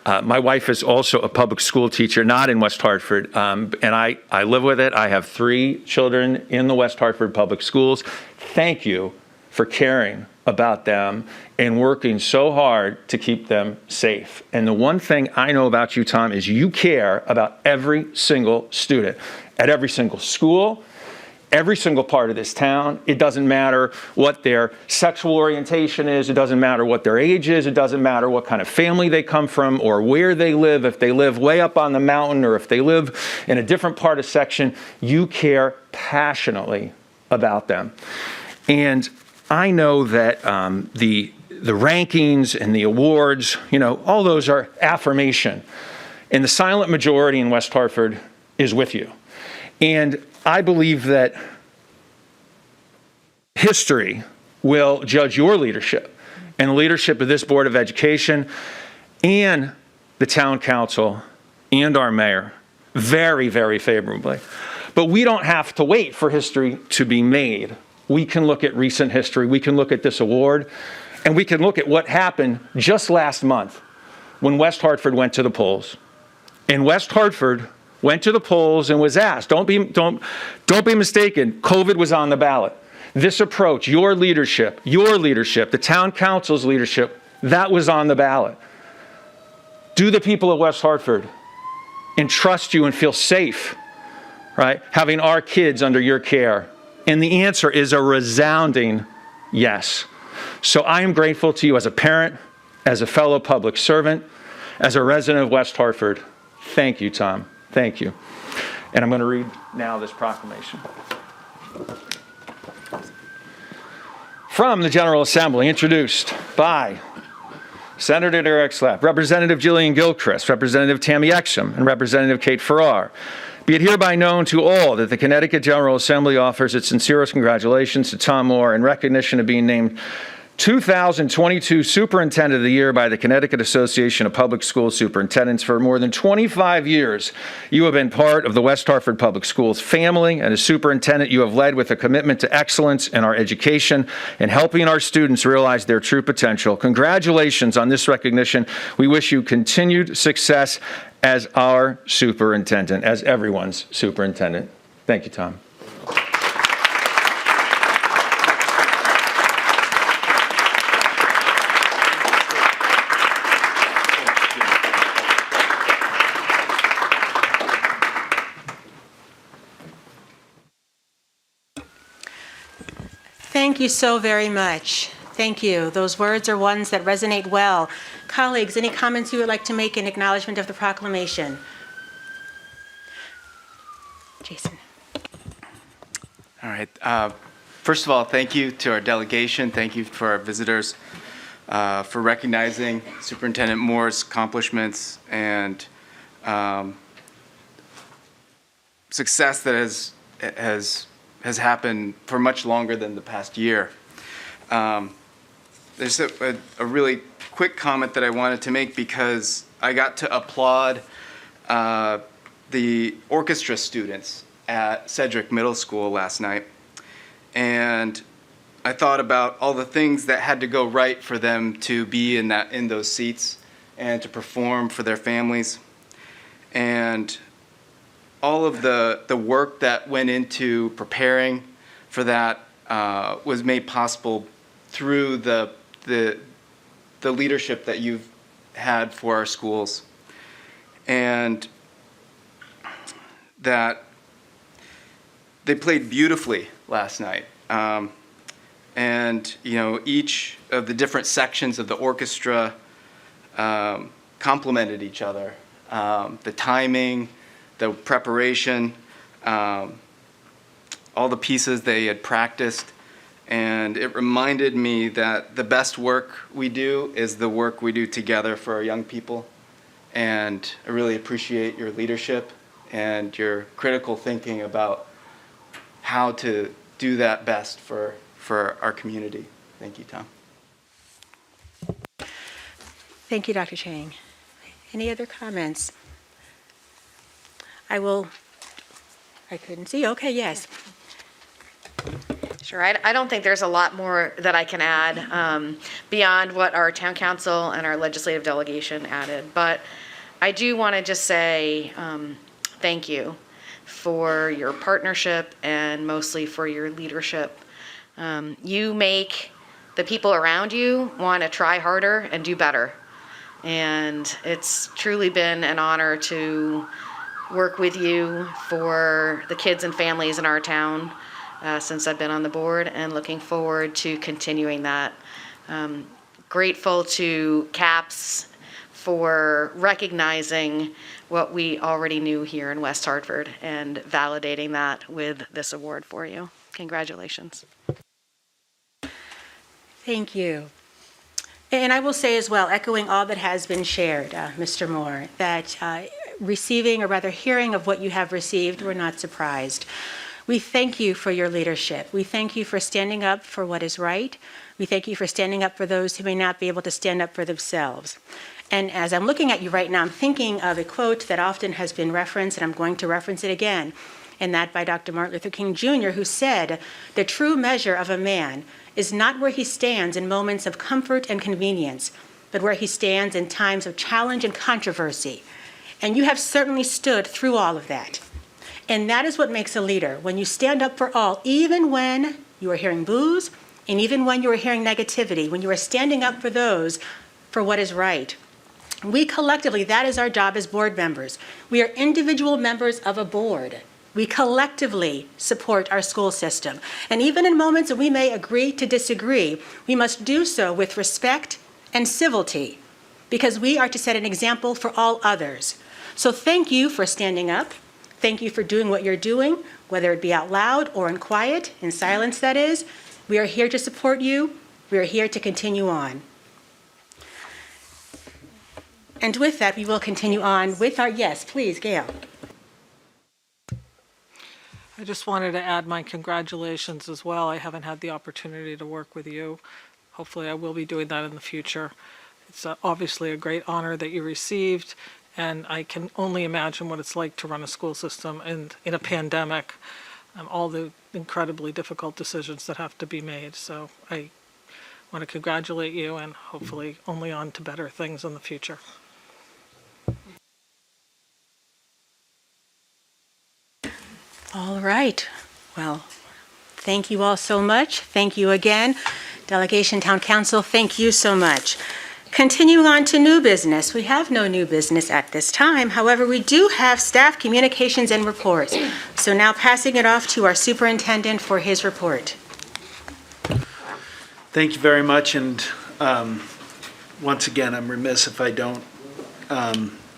My wife is also a public school teacher, not in West Hartford, and I live with it. I have 3 children in the West Hartford public schools. Thank you for caring about them and working so hard to keep them safe. And the one thing I know about you, Tom, is you care about every single student at every single school, every single part of this town. It doesn't matter what their sexual orientation is. It doesn't matter what their age is. It doesn't matter what kind of family they come from or where they live. If they live way up on the mountain or if they live in a different part of section, you care passionately about them. And I know that the rankings and the awards, all those are affirmation. And the silent majority in West Hartford is with you. And I believe that history will judge your leadership and the leadership of this Board of Education and the town council and our mayor very, very favorably. But we don't have to wait for history to be made. We can look at recent history. We can look at this award, and we can look at what happened just last month when West Hartford went to the polls in West Hartford went to the polls and was asked, don't be mistaken, COVID was on the ballot. This approach, your leadership, the town council's leadership, that was on the ballot. Do the people of West Hartford entrust you and feel safe, right, having our kids under your care? And the answer is a resounding yes. So I am grateful to you as a parent, as a fellow public servant, as a resident of West Hartford. Thank you, Tom. Thank you. And I'm going to read now this proclamation. From the General Assembly, introduced by Senator Derek Slapp, Representative Jillian Gilchrist, Representative Tammy Exum, and Representative Kate Ferrar. Be it hereby known to all that the Connecticut General Assembly offers its sincerest congratulations to Tom Moore in recognition of being named 2022 Superintendent of the Year by the Connecticut Association of Public School Superintendents. For more than 25 years, you have been part of the West Hartford Public Schools family, and as superintendent, you have led with a commitment to excellence in our education and helping our students realize their true potential. Congratulations on this recognition. We wish you continued success as our superintendent, as everyone's superintendent. Thank you, Tom. Thank you so very much. Thank you. Those words are ones that resonate well. Colleagues, any comments you would like to make in acknowledgement of the proclamation? Jason. All right. First of all, thank you to our delegation. Thank you for our visitors for recognizing Superintendent Moore's accomplishments and success that has happened for much longer than the past year. There's a really quick comment that I wanted to make because I got to applaud the orchestra students at Cedric Middle School last night. And I thought about all the things that had to go right for them to be in those seats and to perform for their families. And all of the work that went into preparing for that was made possible through the leadership that you've had for our schools, and that they played beautifully last night. And each of the different sections of the orchestra complemented each other. The timing, the preparation, all the pieces they had practiced, and it reminded me that the best work we do is the work we do together for our young people. And I really appreciate your leadership and your critical thinking about how to do that best for our community. Thank you, Tom. Thank you, Dr. Chang. Any other comments? I couldn't see. Okay, yes. Sure. I don't think there's a lot more that I can add beyond what our town council and our legislative delegation added. But I do want to just say thank you for your partnership and mostly for your leadership. You make the people around you want to try harder and do better. And it's truly been an honor to work with you for the kids and families in our town since I've been on the board, and looking forward to continuing that. Grateful to CAPS for recognizing what we already knew here in West Hartford and validating that with this award for you. Congratulations. Thank you. And I will say as well, echoing all that has been shared, Mr. Moore, that receiving, or rather hearing of what you have received, we're not surprised. We thank you for your leadership. We thank you for standing up for what is right. We thank you for standing up for those who may not be able to stand up for themselves. And as I'm looking at you right now, I'm thinking of a quote that often has been referenced, and I'm going to reference it again, and that by Dr. Martin Luther King Jr., who said, "The true measure of a man is not where he stands in moments of comfort and convenience, but where he stands in times of challenge and controversy." And you have certainly stood through all of that. And that is what makes a leader, when you stand up for all, even when you are hearing boos, and even when you are hearing negativity, when you are standing up for those for what is right. We collectively, that is our job as board members. We are individual members of a board. We collectively support our school system. And even in moments when we may agree to disagree, we must do so with respect and civility, because we are to set an example for all others. So thank you for standing up. Thank you for doing what you're doing, whether it be out loud or in quiet, in silence that is. We are here to support you. We are here to continue on. And with that, we will continue on with our, yes, please, Gail. I just wanted to add my congratulations as well. I haven't had the opportunity to work with you. Hopefully I will be doing that in the future. It's obviously a great honor that you received, and I can only imagine what it's like to run a school system and in a pandemic, all the incredibly difficult decisions that have to be made. So I want to congratulate you, and hopefully only on to better things in the future. All right. Well, thank you all so much. Thank you again. Delegation, Town Council, thank you so much. Continuing on to new business. We have no new business at this time. However, we do have staff communications and reports. So now passing it off to our superintendent for his report. Thank you very much. And once again, I'm remiss if I don't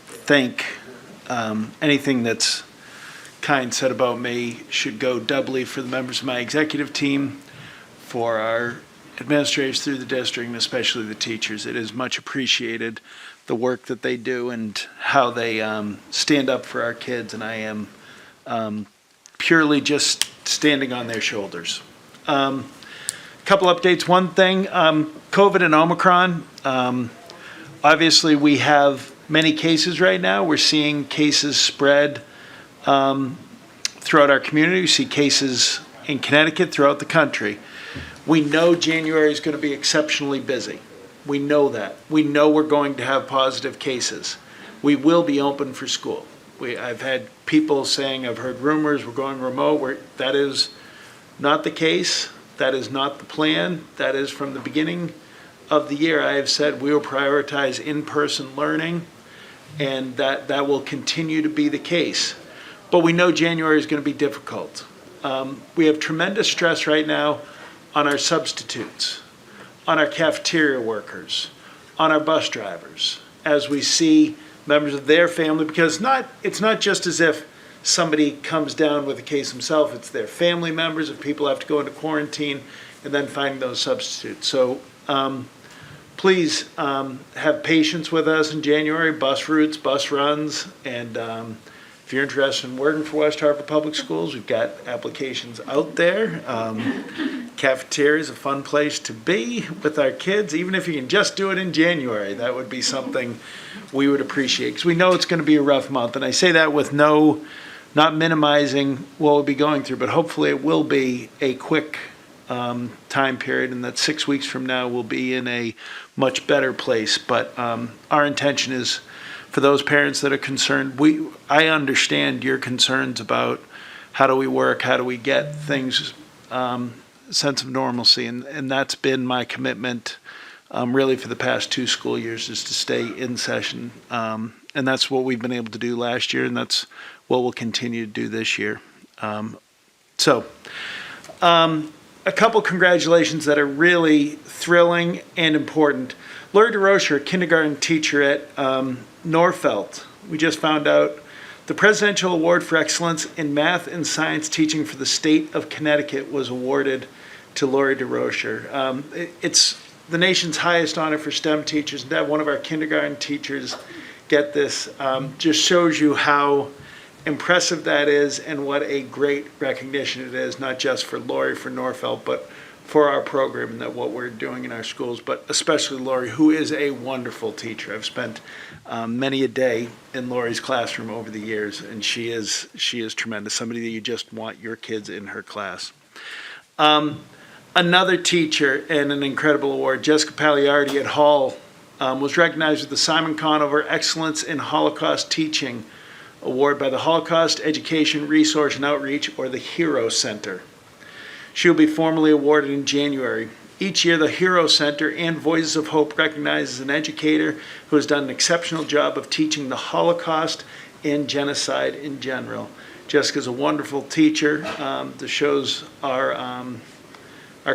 thank anything that's kind said about me should go doubly for the members of my executive team, for our administrators through the district, and especially the teachers. It is much appreciated, the work that they do and how they stand up for our kids, and I am purely just standing on their shoulders. Couple updates. One thing, COVID and Omicron. Obviously, we have many cases right now. We're seeing cases spread throughout our community. We see cases in Connecticut, throughout the country. We know January is going to be exceptionally busy. We know that. We know we're going to have positive cases. We will be open for school. I've had people saying, I've heard rumors, we're going remote. That is not the case. That is not the plan. That is from the beginning of the year. I have said we will prioritize in-person learning, and that will continue to be the case. But we know January is going to be difficult. We have tremendous stress right now on our substitutes, on our cafeteria workers, on our bus drivers, as we see members of their family, because it's not just as if somebody comes down with a case himself, it's their family members, if people have to go into quarantine, and then finding those substitutes. So please have patience with us in January, bus routes, bus runs, and if you're interested in working for West Hartford Public Schools, we've got applications out there. Cafeteria is a fun place to be with our kids, even if you can just do it in January. That would be something we would appreciate, because we know it's going to be a rough month. And I say that with not minimizing what we'll be going through, but hopefully it will be a quick time period, and that 6 weeks from now we'll be in a much better place. But our intention is, for those parents that are concerned, I understand your concerns about how do we work, how do we get things, sense of normalcy, and that's been my commitment really for the past 2 school years, is to stay in session, and that's what we've been able to do last year, and that's what we'll continue to do this year. A couple congratulations that are really thrilling and important. Lori DeRocher, a kindergarten teacher at Norfelt, we just found out the Presidential Award for Excellence in Math and Science Teaching for the state of Connecticut was awarded to Lori DeRocher. It's the nation's highest honor for STEM teachers, and to have one of our kindergarten teachers get this just shows you how impressive that is, and what a great recognition it is, not just for Lori, for Norfelt, but for our program and that what we're doing in our schools, but especially Lori, who is a wonderful teacher. I've spent many a day in Lori's classroom over the years, and she is tremendous, somebody that you just want your kids in her class. Another teacher and an incredible award, Jessica Pagliardi at Hall was recognized with the Simon Conover Excellence in Holocaust Teaching Award by the Holocaust Education Resource and Outreach, or the HERO Center. She will be formally awarded in January. Each year, the HERO Center and Voices of Hope recognizes an educator who has done an exceptional job of teaching the Holocaust and genocide in general. Jessica's a wonderful teacher. This shows our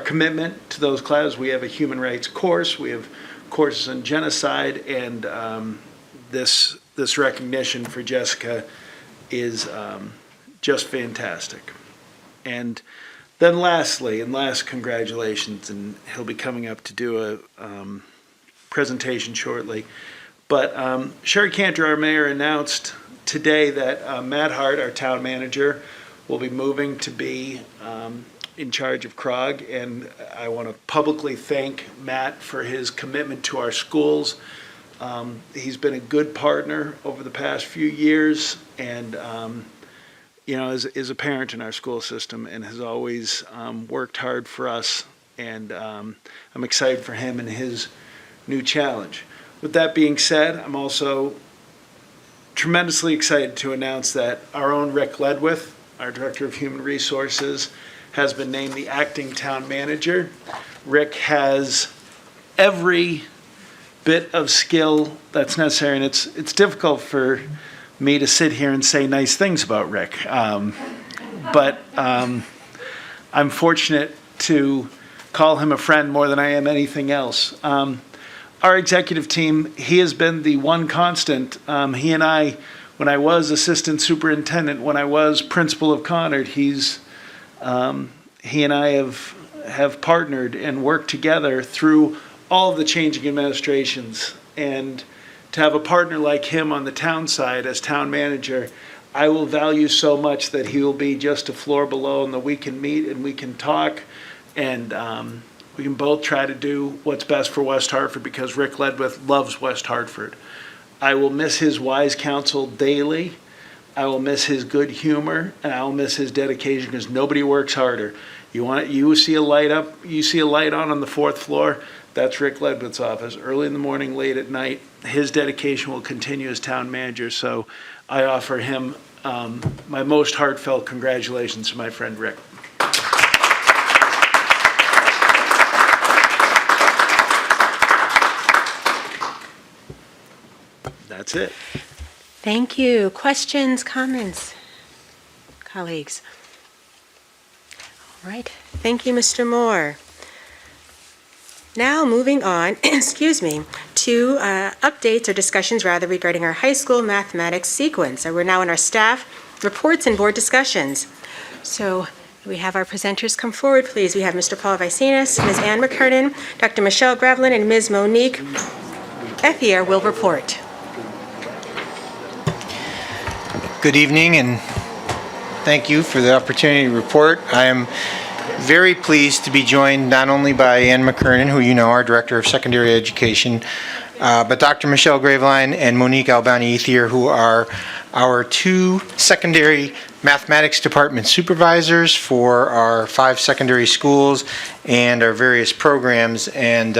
commitment to those classes. We have a human rights course. We have courses on genocide, and this recognition for Jessica is just fantastic. And then lastly, last congratulations, and he'll be coming up to do a presentation shortly. But Sherry Cantor, our mayor, announced today that Matt Hart, our town manager, will be moving to be in charge of CROG, and I want to publicly thank Matt for his commitment to our schools. He's been a good partner over the past few years, and is a parent in our school system, and has always worked hard for us, and I'm excited for him and his new challenge. With that being said, I'm also tremendously excited to announce that our own Rick Ledwith, our Director of Human Resources, has been named the acting town manager. Rick has every bit of skill that's necessary, and it's difficult for me to sit here and say nice things about Rick. But I'm fortunate to call him a friend more than I am anything else. Our executive team, he has been the one constant. He and I, when I was assistant superintendent, when I was principal of Conard, he and I have partnered and worked together through all of the changing administrations. And to have a partner like him on the town side as town manager, I will value so much that he will be just a floor below, and that we can meet and we can talk, and we can both try to do what's best for West Hartford, because Rick Ledwith loves West Hartford. I will miss his wise counsel daily. I will miss his good humor, and I will miss his dedication, because nobody works harder. You see a light on the fourth floor, that's Rick Ledwith's office. Early in the morning, late at night, his dedication will continue as town manager. So I offer him my most heartfelt congratulations to my friend Rick. That's it. Thank you. Questions, comments, colleagues? All right. Thank you, Mr. Moore. Now moving on, to updates or discussions regarding our high school mathematics sequence. So we're now in our staff reports and board discussions. So we have our presenters come forward, please. We have Mr. Paul Vicinus, Ms. Ann McKernan, Dr. Michelle Graveline, and Ms. Monique Ethier will report. Good evening, and thank you for the opportunity to report. I am very pleased to be joined not only by Ann McKernan, who you know, our Director of Secondary Education, but Dr. Michelle Graveline and Monique Albani-Ethier, who are our two secondary mathematics department supervisors for our 5 secondary schools and our various programs. And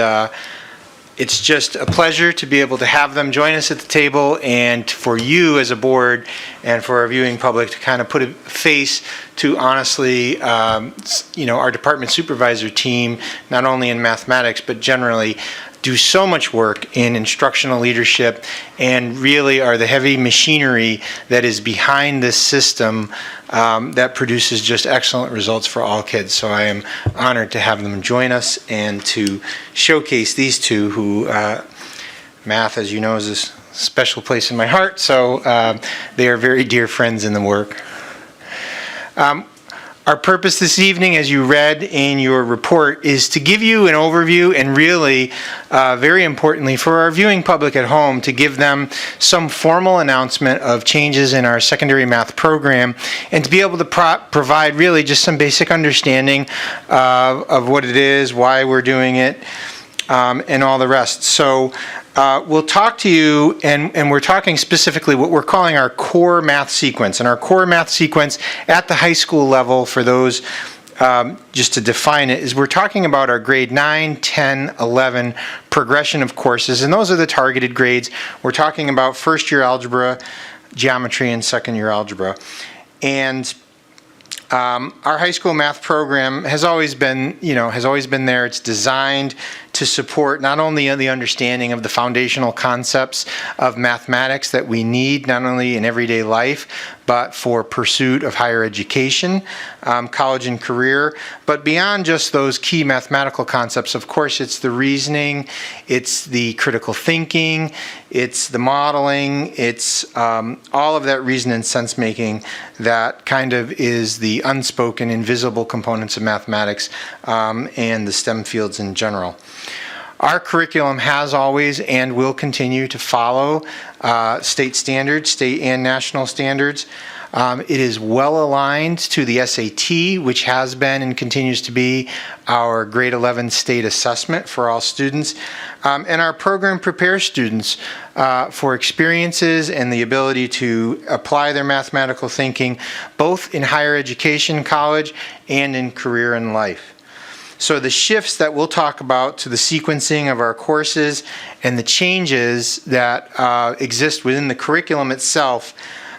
it's just a pleasure to be able to have them join us at the table, and for you as a board and for our viewing public to kind of put a face to, honestly, our department supervisor team, not only in mathematics, but generally do so much work in instructional leadership, and really are the heavy machinery that is behind this system that produces just excellent results for all kids. So I am honored to have them join us and to showcase these two who, math, as you know, is a special place in my heart. So they are very dear friends in the work. Our purpose this evening, as you read in your report, is to give you an overview, and really, very importantly, for our viewing public at home, to give them some formal announcement of changes in our secondary math program, and to be able to provide really just some basic understanding of what it is, why we're doing it, and all the rest. So we'll talk to you, and we're talking specifically what we're calling our core math sequence. And our core math sequence at the high school level, for those just to define it, is we're talking about our grade 9, 10, 11 progression of courses, and those are the targeted grades. We're talking about first-year algebra, geometry, and second-year algebra. And our high school math program has always been there. It's designed to support not only the understanding of the foundational concepts of mathematics that we need, not only in everyday life, but for pursuit of higher education, college and career. But beyond just those key mathematical concepts, of course, it's the reasoning, it's the critical thinking, it's the modeling, it's all of that reason and sense making that kind of is the unspoken, invisible components of mathematics and the STEM fields in general. Our curriculum has always and will continue to follow state standards, state and national standards. It is well aligned to the SAT, which has been and continues to be our grade 11 state assessment for all students. And our program prepares students for experiences and the ability to apply their mathematical thinking both in higher education, college, and in career and life. So the shifts that we'll talk about to the sequencing of our courses and the changes that exist within the curriculum itself,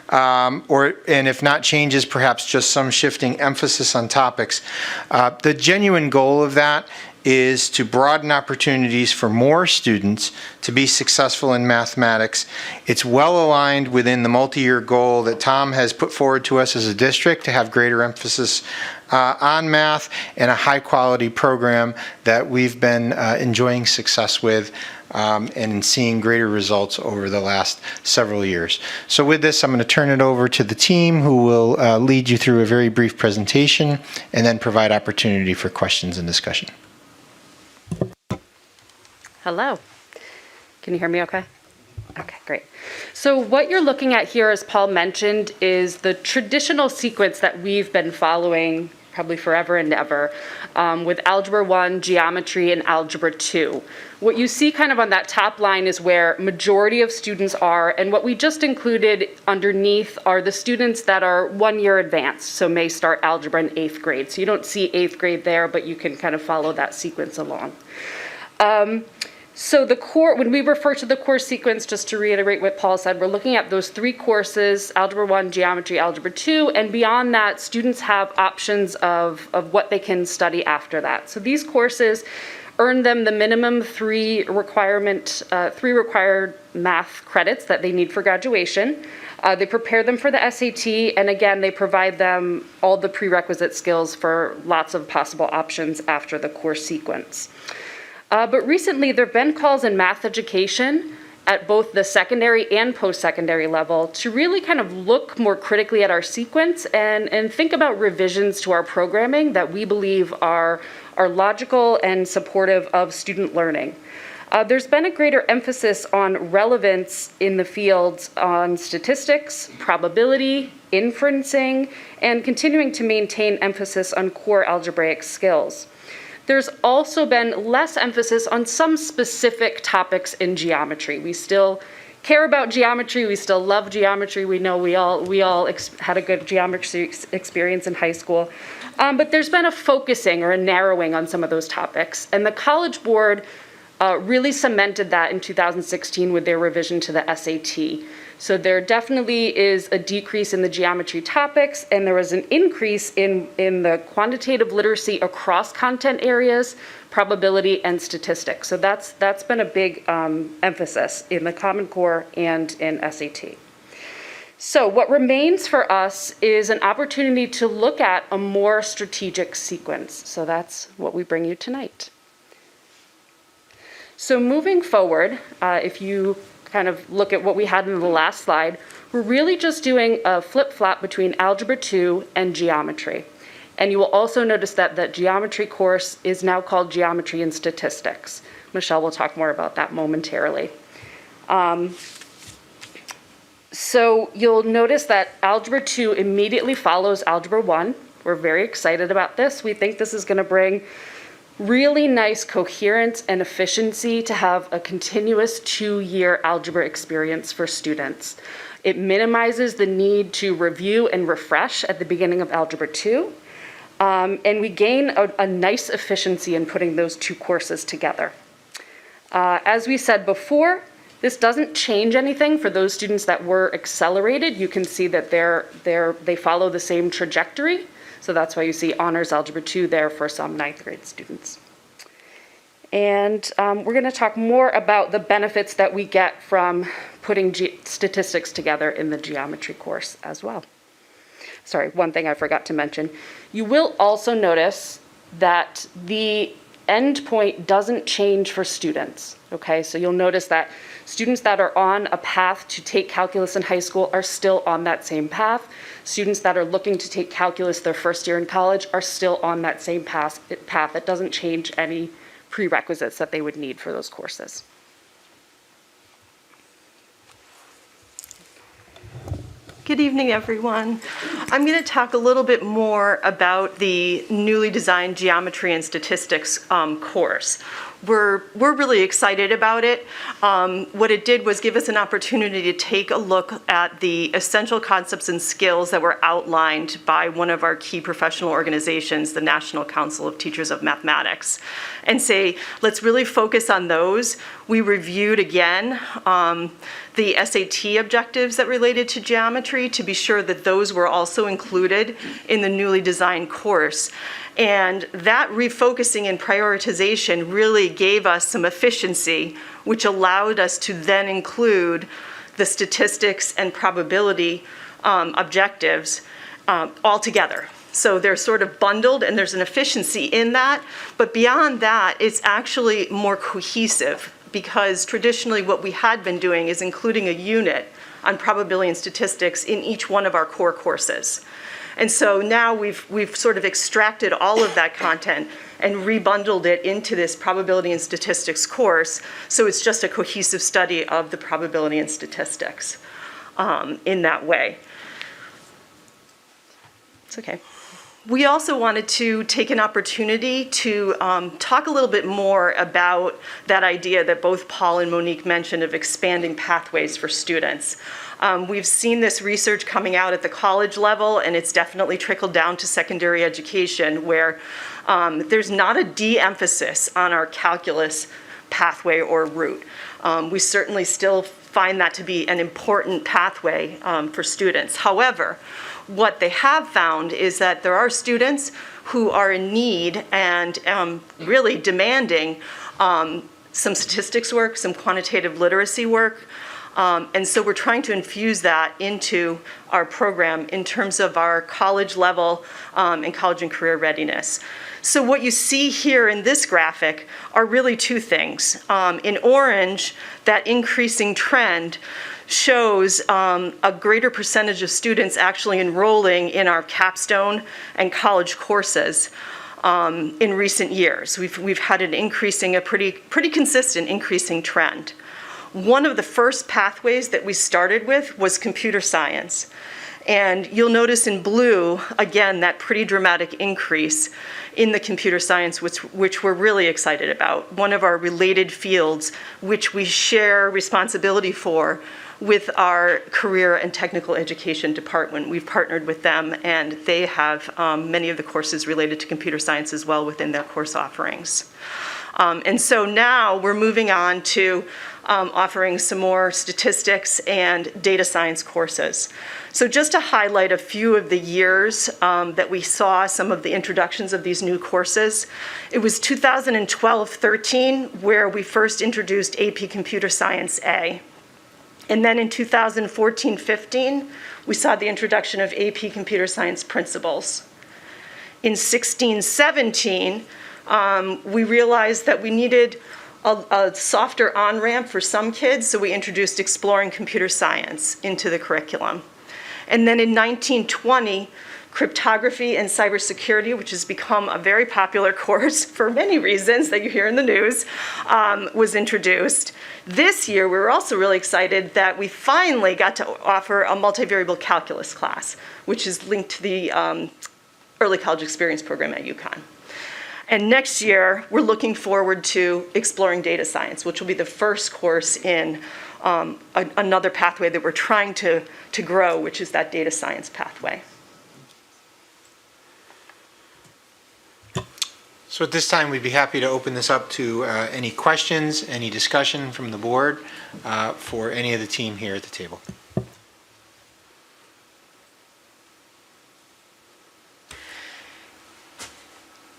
and if not changes, perhaps just some shifting emphasis on topics. The genuine goal of that is to broaden opportunities for more students to be successful in mathematics. It's well aligned within the multi-year goal that Tom has put forward to us as a district to have greater emphasis on math and a high quality program that we've been enjoying success with and seeing greater results over the last several years. So with this, I'm going to turn it over to the team who will lead you through a very brief presentation and then provide opportunity for questions and discussion. Hello. Can you hear me okay? Okay, great. So what you're looking at here, as Paul mentioned, is the traditional sequence that we've been following probably forever and ever with Algebra 1, Geometry, and Algebra 2. What you see kind of on that top line is where majority of students are, and what we just included underneath are the students that are 1 year advanced, so may start algebra in 8th grade. So you don't see 8th grade there, but you can kind of follow that sequence along. So the core, when we refer to the course sequence, just to reiterate what Paul said, we're looking at those 3 courses, Algebra 1, Geometry, Algebra 2, and beyond that, students have options of what they can study after that. So these courses earn them the minimum 3 required math credits that they need for graduation. They prepare them for the SAT, and again, they provide them all the prerequisite skills for lots of possible options after the course sequence. But recently, there have been calls in math education at both the secondary and post-secondary level to really kind of look more critically at our sequence and think about revisions to our programming that we believe are logical and supportive of student learning. There's been a greater emphasis on relevance in the fields on statistics, probability, inferencing, and continuing to maintain emphasis on core algebraic skills. There's also been less emphasis on some specific topics in geometry. We still care about geometry. We still love geometry. We know we all had a good geometry experience in high school. But there's been a focusing or a narrowing on some of those topics. And the College Board really cemented that in 2016 with their revision to the SAT. So there definitely is a decrease in the geometry topics, and there was an increase in the quantitative literacy across content areas, probability, and statistics. So that's been a big emphasis in the Common Core and in SAT. So what remains for us is an opportunity to look at a more strategic sequence. So that's what we bring you tonight. So moving forward, if you kind of look at what we had in the last slide, we're really just doing a flip-flop between Algebra 2 and Geometry. And you will also notice that the Geometry course is now called Geometry and Statistics. Michelle will talk more about that momentarily. So you'll notice that Algebra 2 immediately follows Algebra 1. We're very excited about this. We think this is going to bring really nice coherence and efficiency to have a continuous 2-year algebra experience for students. It minimizes the need to review and refresh at the beginning of Algebra 2. And we gain a nice efficiency in putting those two courses together. As we said before, this doesn't change anything for those students that were accelerated. You can see that they follow the same trajectory. So that's why you see Honors Algebra 2 there for some 9th grade students. And we're going to talk more about the benefits that we get from putting statistics together in the geometry course as well. Sorry, one thing I forgot to mention. You will also notice that the endpoint doesn't change for students, okay? So you'll notice that students that are on a path to take calculus in high school are still on that same path. Students that are looking to take calculus their first year in college are still on that same path. It doesn't change any prerequisites that they would need for those courses. Good evening, everyone. I'm going to talk a little bit more about the newly designed Geometry and Statistics course. We're really excited about it. What it did was give us an opportunity to take a look at the essential concepts and skills that were outlined by one of our key professional organizations, the National Council of Teachers of Mathematics, and say, let's really focus on those. We reviewed again the SAT objectives that related to geometry to be sure that those were also included in the newly designed course. And that refocusing and prioritization really gave us some efficiency, which allowed us to then include the statistics and probability objectives all together. So they're sort of bundled and there's an efficiency in that. But beyond that, it's actually more cohesive because traditionally what we had been doing is including a unit on probability and statistics in each one of our core courses. And so now we've sort of extracted all of that content and rebundled it into this probability and statistics course. So it's just a cohesive study of the probability and statistics in that way. It's okay. We also wanted to take an opportunity to talk a little bit more about that idea that both Paul and Monique mentioned of expanding pathways for students. We've seen this research coming out at the college level, and it's definitely trickled down to secondary education, where there's not a de-emphasis on our calculus pathway or route. We certainly still find that to be an important pathway for students. However, what they have found is that there are students who are in need and really demanding some statistics work, some quantitative literacy work. And so we're trying to infuse that into our program in terms of our college level and college and career readiness. So what you see here in this graphic are really two things. In orange, that increasing trend shows a greater percentage of students actually enrolling in our capstone and college courses in recent years. We've had an increasing, a pretty consistent increasing trend. One of the first pathways that we started with was computer science. And you'll notice in blue, again, that pretty dramatic increase in the computer science, which we're really excited about. One of our related fields, which we share responsibility for with our career and technical education department. We've partnered with them, and they have many of the courses related to computer science as well within their course offerings. And so now we're moving on to offering some more statistics and data science courses. So just to highlight a few of the years that we saw some of the introductions of these new courses, it was 2012-13 where we first introduced AP Computer Science A. And then in 2014-15, we saw the introduction of AP Computer Science Principles. In 16-17, we realized that we needed a softer on-ramp for some kids, so we introduced Exploring Computer Science into the curriculum. And then in 19-20, Cryptography and Cybersecurity, which has become a very popular course for many reasons that you hear in the news, was introduced. This year, we were also really excited that we finally got to offer a multivariable calculus class, which is linked to the Early College Experience program at UConn. And next year, we're looking forward to Exploring Data Science, which will be the first course in another pathway that we're trying to grow, which is that data science pathway. So at this time, we'd be happy to open this up to any questions, any discussion from the board for any of the team here at the table.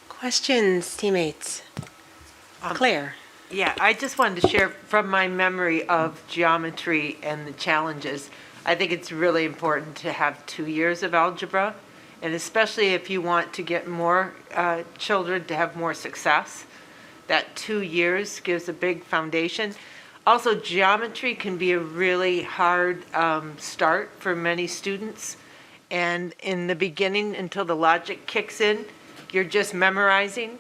Questions, teammates? Claire. Yeah, I just wanted to share from my memory of geometry and the challenges. I think it's really important to have 2 years of algebra, and especially if you want to get more children to have more success, that 2 years gives a big foundation. Also, geometry can be a really hard start for many students, and in the beginning, until the logic kicks in, you're just memorizing,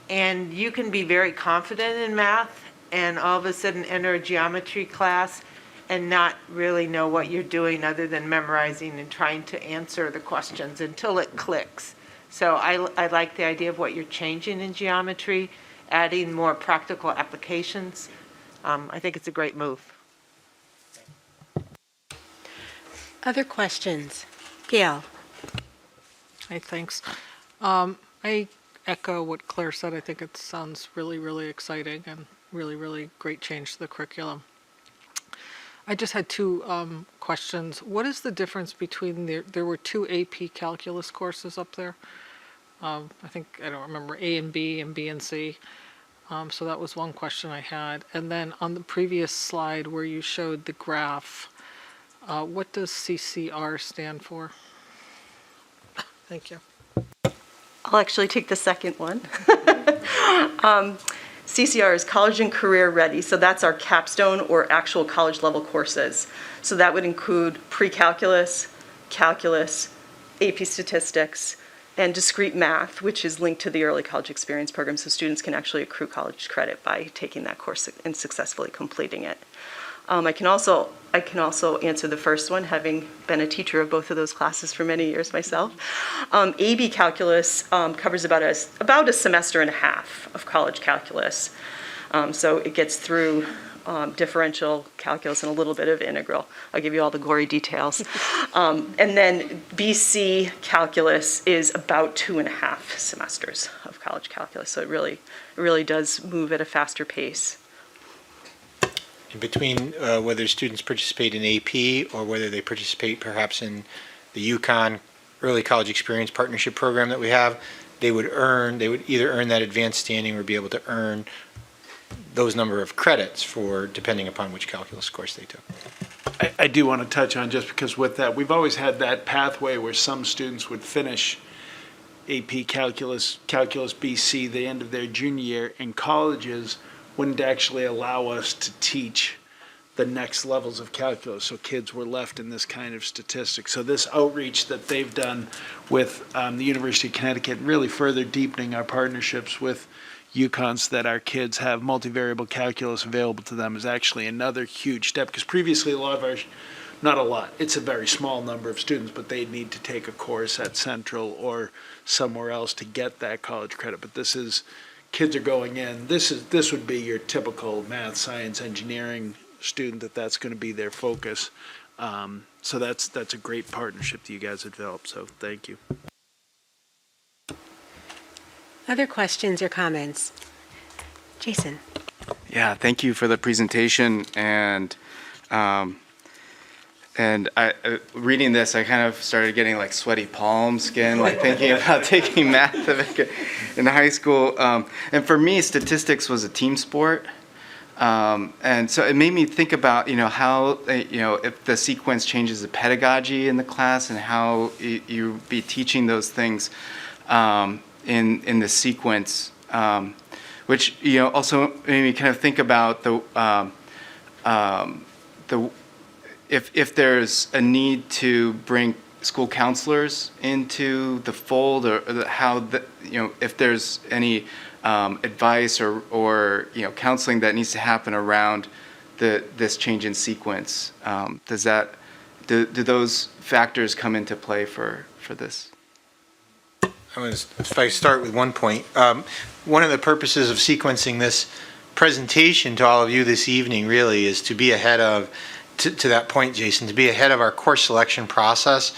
and you can be very confident in math and all of a sudden enter a geometry class and not really know what you're doing other than memorizing and trying to answer the questions until it clicks. So I like the idea of what you're changing in geometry, adding more practical applications. I think it's a great move. Other questions? Gail. Hey, thanks. I echo what Claire said. I think it sounds really, really exciting and really, really great change to the curriculum. I just had two questions. What is the difference between there were 2 AP calculus courses up there? I think, I don't remember, A and B and C. So that was one question I had. And then on the previous slide where you showed the graph, what does CCR stand for? Thank you. I'll actually take the second one. CCR is College and Career Ready, so that's our capstone or actual college level courses. So that would include pre-calculus, calculus, AP statistics, and discrete math, which is linked to the early college experience program, so students can actually accrue college credit by taking that course and successfully completing it. I can also answer the first one, having been a teacher of both of those classes for many years myself. AB calculus covers about a semester and a half of college calculus. So it gets through differential calculus and a little bit of integral. I'll give you all the gory details. And then BC calculus is about 2.5 semesters of college calculus. So it really does move at a faster pace. In between whether students participate in AP or whether they participate perhaps in the UConn Early College Experience Partnership Program that we have, they would either earn that advanced standing or be able to earn those number of credits for depending upon which calculus course they took. I do want to touch on, just because with that, we've always had that pathway where some students would finish AP Calculus BC the end of their junior year, and colleges wouldn't actually allow us to teach the next levels of calculus. So kids were left in this kind of statistics. So this outreach that they've done with the University of Connecticut, really further deepening our partnerships with UConn so that our kids have multivariable calculus available to them, is actually another huge step. Because previously not a lot, it's a very small number of students, but they need to take a course at Central or somewhere else to get that college credit. But kids are going in, this would be your typical math, science, engineering student that's going to be their focus. So that's a great partnership that you guys have developed, so thank you. Other questions or comments? Jason. Yeah, thank you for the presentation, and reading this, I kind of started getting like sweaty palm skin, like thinking about taking math in high school. And for me, statistics was a team sport. And so it made me think about, how, if the sequence changes the pedagogy in the class and how you be teaching those things in the sequence, which, also made me kind of think about if there's a need to bring school counselors into the fold, or how if there's any advice or counseling that needs to happen around this change in sequence. Do those factors come into play for this? If I start with one point, one of the purposes of sequencing this presentation to all of you this evening really is to be ahead of, to that point, Jason, to be ahead of our course selection process.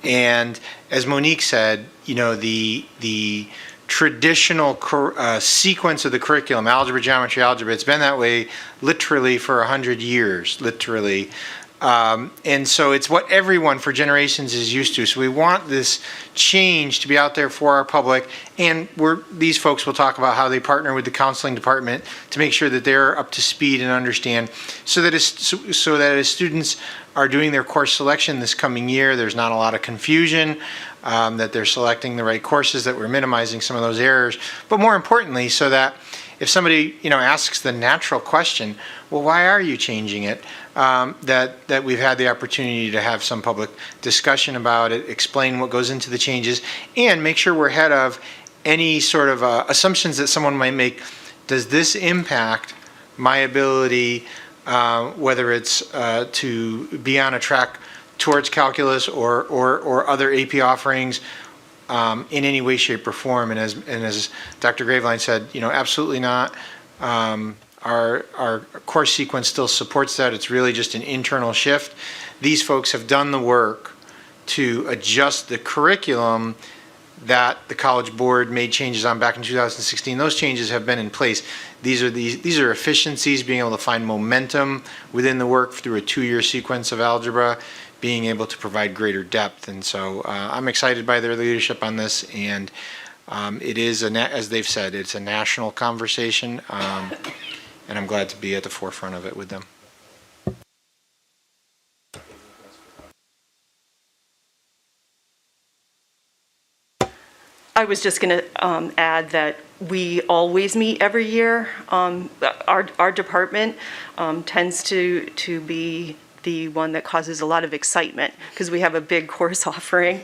And as Monique said, the traditional sequence of the curriculum, algebra, geometry, algebra. It's been that way literally for 100 years, literally. And so it's what everyone for generations is used to. So we want this change to be out there for our public. And these folks will talk about how they partner with the counseling department to make sure that they're up to speed and understand, so that as students are doing their course selection this coming year, there's not a lot of confusion, that they're selecting the right courses, that we're minimizing some of those errors. But more importantly, so that if somebody asks the natural question, well, why are you changing it? That we've had the opportunity to have some public discussion about it, explain what goes into the changes, and make sure we're ahead of any sort of assumptions that someone might make. Does this impact my ability, whether it's to be on a track towards calculus or other AP offerings, in any way, shape, or form? And as Dr. Graveline said, absolutely not. Our course sequence still supports that. It's really just an internal shift. These folks have done the work to adjust the curriculum that the College Board made changes on back in 2016. Those changes have been in place. These are efficiencies, being able to find momentum within the work through a 2-year sequence of algebra, being able to provide greater depth. And so I'm excited by their leadership on this, and it is, as they've said, it's a national conversation, and I'm glad to be at the forefront of it with them. I was just going to add that we always meet every year. Our department tends to be the one that causes a lot of excitement because we have a big course offering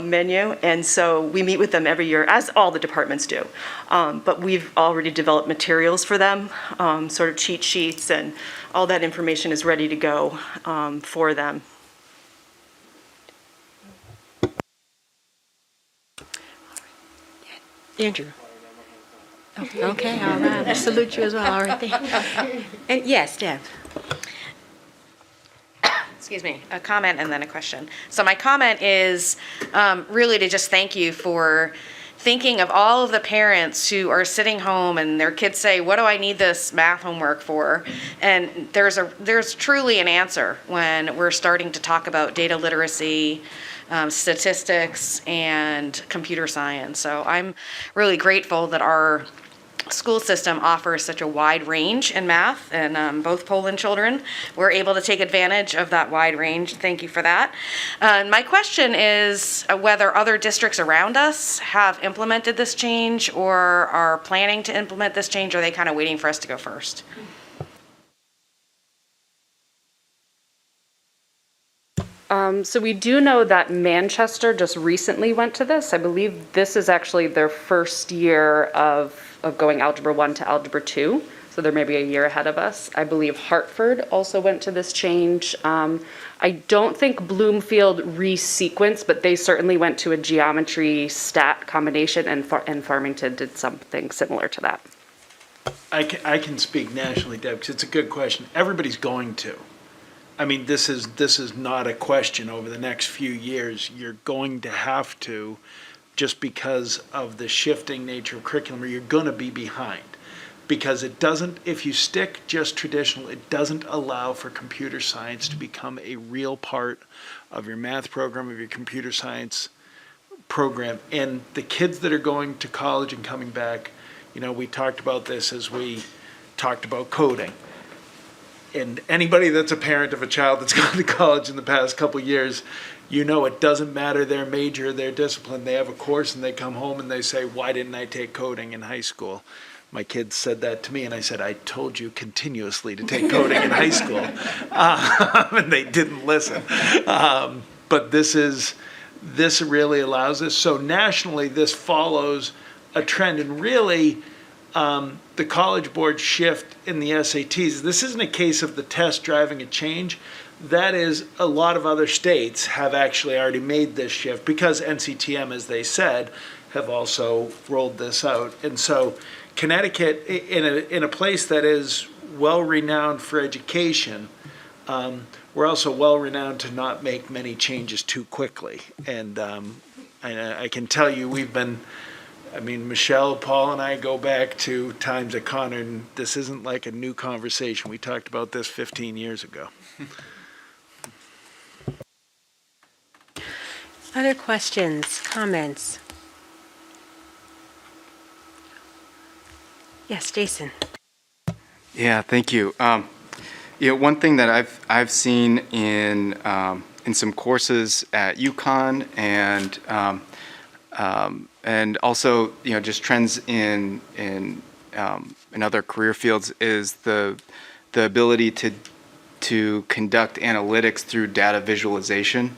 menu, and so we meet with them every year, as all the departments do. But we've already developed materials for them, sort of cheat sheets, and all that information is ready to go for them. Andrew. Oh, okay, all right. I salute you as well. All right. There. And yes, Deb. Excuse me, a comment and then a question. So my comment is really to just thank you for thinking of all of the parents who are sitting home and their kids say, what do I need this math homework for? And there's truly an answer when we're starting to talk about data literacy, statistics, and computer science. So I'm really grateful that our school system offers such a wide range in math, and both Poland children were able to take advantage of that wide range. Thank you for that. My question is whether other districts around us have implemented this change or are planning to implement this change, or are they kind of waiting for us to go first? So we do know that Manchester just recently went to this. I believe this is actually their first year of going Algebra 1 to Algebra 2. So they're maybe a year ahead of us. I believe Hartford also went to this change. I don't think Bloomfield resequenced, but they certainly went to a geometry stat combination, and Farmington did something similar to that. I can speak nationally, Deb, because it's a good question. Everybody's going to. I mean, this is not a question over the next few years. You're going to have to, just because of the shifting nature of curriculum, or you're going to be behind. Because it doesn't, if you stick just traditional, it doesn't allow for computer science to become a real part of your math program, of your computer science program. And the kids that are going to college and coming back, we talked about this as we talked about coding. And anybody that's a parent of a child that's gone to college in the past couple years, it doesn't matter their major, their discipline. They have a course and they come home and they say, why didn't I take coding in high school? My kids said that to me, and I said, I told you continuously to take coding in high school. And they didn't listen. But this really allows us. So nationally, this follows a trend. And really, the College Board shift in the SATs, this isn't a case of the test driving a change. That is, a lot of other states have actually already made this shift because NCTM, as they said, have also rolled this out. And so Connecticut, in a place that is well-renowned for education, we're also well-renowned to not make many changes too quickly. And I can tell you we've been I mean, Michelle, Paul, and I go back to times at Connor, and this isn't like a new conversation. We talked about this 15 years ago. Other questions, comments? Yes, Jason. Yeah, thank you. One thing that I've seen in some courses at UConn and also just trends in other career fields is the ability to conduct analytics through data visualization.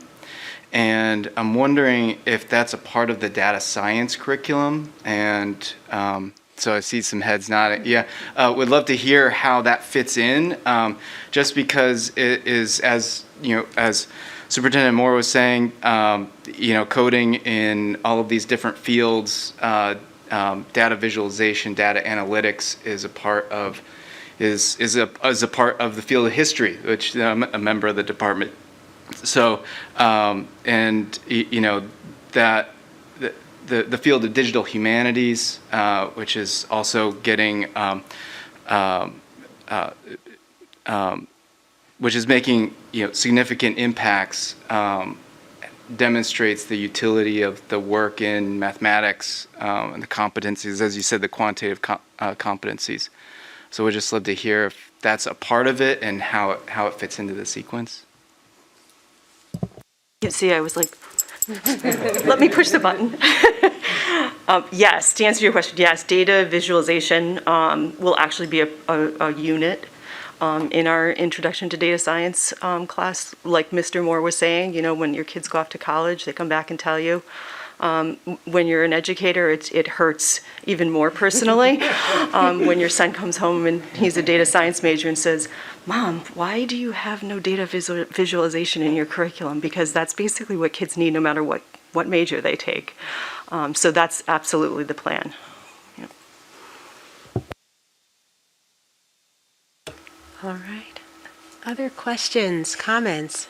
And I'm wondering if that's a part of the data science curriculum. And so I see some heads nodding. Yeah, would love to hear how that fits in, just because it is, as Superintendent Moore was saying, coding in all of these different fields, data visualization, data analytics is a part of a part of the field of history, which I'm a member of the department. So, that the field of digital humanities, which is also getting, which is making significant impacts, demonstrates the utility of the work in mathematics and the competencies, as you said, the quantitative competencies. So we'd just love to hear if that's a part of it and how it fits into the sequence. You see, I was like, let me push the button. Yes, to answer your question, yes, data visualization will actually be a unit in our Introduction to Data Science class. Like Mr. Moore was saying, when your kids go off to college, they come back and tell you. When you're an educator, it hurts even more personally when your son comes home and he's a data science major and says, "Mom, why do you have no data visualization in your curriculum?" Because that's basically what kids need no matter what major they take. So that's absolutely the plan. Yeah. All right. Other questions, comments?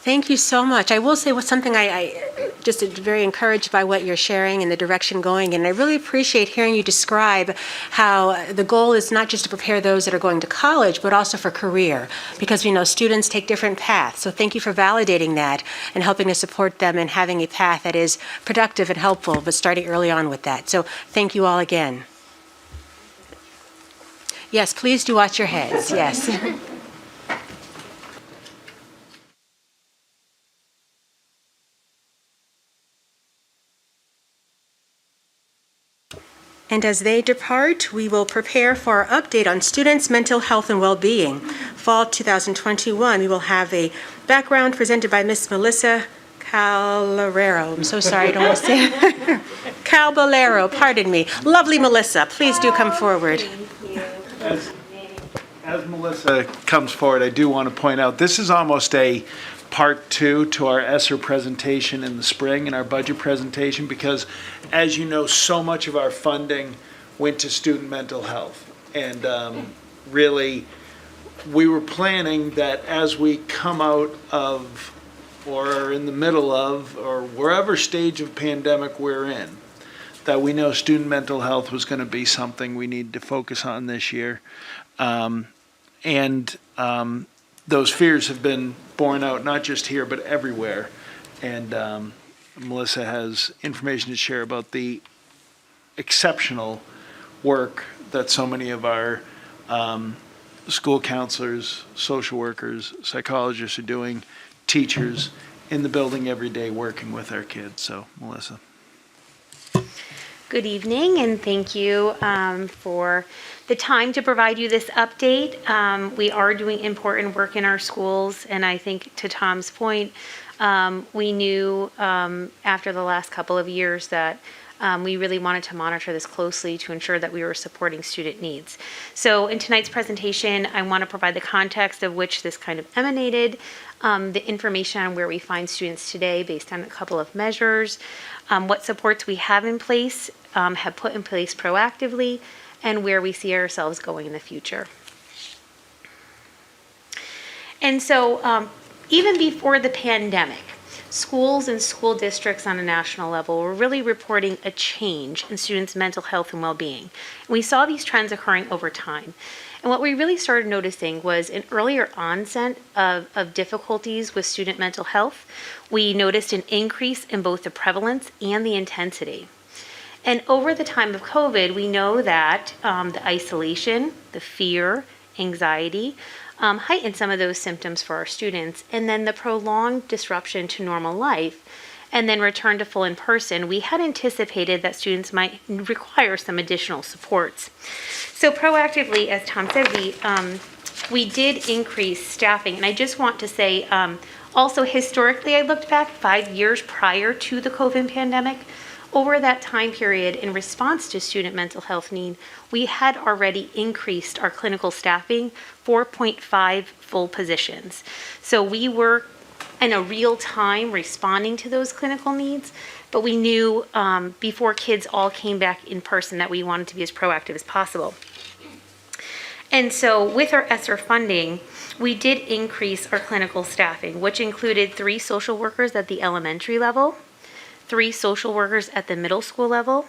Thank you so much. I will say something I just very encouraged by what you're sharing and the direction going, and I really appreciate hearing you describe how the goal is not just to prepare those that are going to college, but also for career, because we know students take different paths. So thank you for validating that and helping to support them in having a path that is productive and helpful, but starting early on with that. So thank you all again. Yes, please do watch your heads. Yes. And as they depart, we will prepare for our update on students' mental health and well-being. Fall 2021, we will have a background presented by Miss Melissa Calorero. I'm so sorry, I don't want to say it. Calbolero, pardon me. Lovely Melissa, please do come forward. As Melissa comes forward, I do want to point out, this is almost a part 2 to our ESSER presentation in the spring and our budget presentation, because as you know, so much of our funding went to student mental health. And really, we were planning that as we come out of or are in the middle of or wherever stage of pandemic we're in, that we know student mental health was going to be something we need to focus on this year. Those fears have been borne out, not just here, but everywhere. And Melissa has information to share about the exceptional work that so many of our school counselors, social workers, psychologists are doing, teachers in the building every day working with our kids. So, Melissa. Good evening, and thank you for the time to provide you this update. We are doing important work in our schools, and I think to Tom's point, we knew after the last couple of years that we really wanted to monitor this closely to ensure that we were supporting student needs. So in tonight's presentation, I want to provide the context of which this kind of emanated, the information on where we find students today based on a couple of measures, what supports we have in place, have put in place proactively, and where we see ourselves going in the future. And so even before the pandemic, schools and school districts on a national level were really reporting a change in students' mental health and well-being. We saw these trends occurring over time. And what we really started noticing was an earlier onset of difficulties with student mental health. We noticed an increase in both the prevalence and the intensity. And over the time of COVID, we know that the isolation, the fear, anxiety, heightened some of those symptoms for our students. And then the prolonged disruption to normal life and then return to full in-person, we had anticipated that students might require some additional supports. So proactively, as Tom said, we did increase staffing. And I just want to say, also historically, I looked back 5 years prior to the COVID pandemic. Over that time period, in response to student mental health need, we had already increased our clinical staffing 4.5 full positions. So we were in a real time responding to those clinical needs, but we knew before kids all came back in person that we wanted to be as proactive as possible. And so with our ESSER funding, we did increase our clinical staffing, which included 3 social workers at the elementary level, 3 social workers at the middle school level,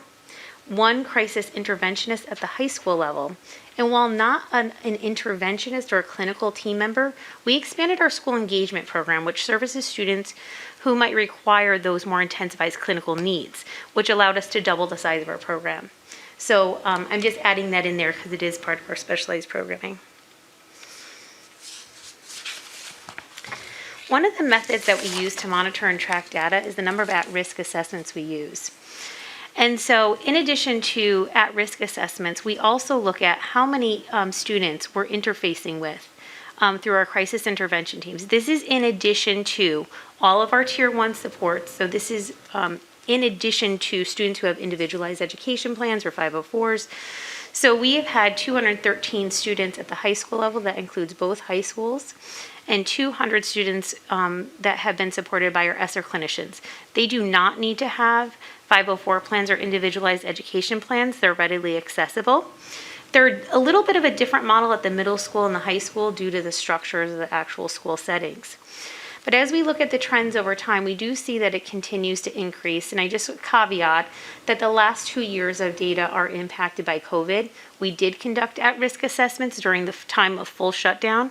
1 crisis interventionist at the high school level. And while not an interventionist or a clinical team member, we expanded our school engagement program, which services students who might require those more intensified clinical needs, which allowed us to double the size of our program. So I'm just adding that in there because it is part of our specialized programming. One of the methods that we use to monitor and track data is the number of at-risk assessments we use. And so in addition to at-risk assessments, we also look at how many students we're interfacing with through our crisis intervention teams. This is in addition to all of our Tier 1 supports. So this is in addition to students who have individualized education plans or 504s. So we have had 213 students at the high school level. That includes both high schools, and 200 students that have been supported by our ESSER clinicians. They do not need to have 504 plans or individualized education plans. They're readily accessible. They're a little bit of a different model at the middle school and the high school due to the structures of the actual school settings. But as we look at the trends over time, we do see that it continues to increase. And I just caveat that the last 2 years of data are impacted by COVID. We did conduct at-risk assessments during the time of full shutdown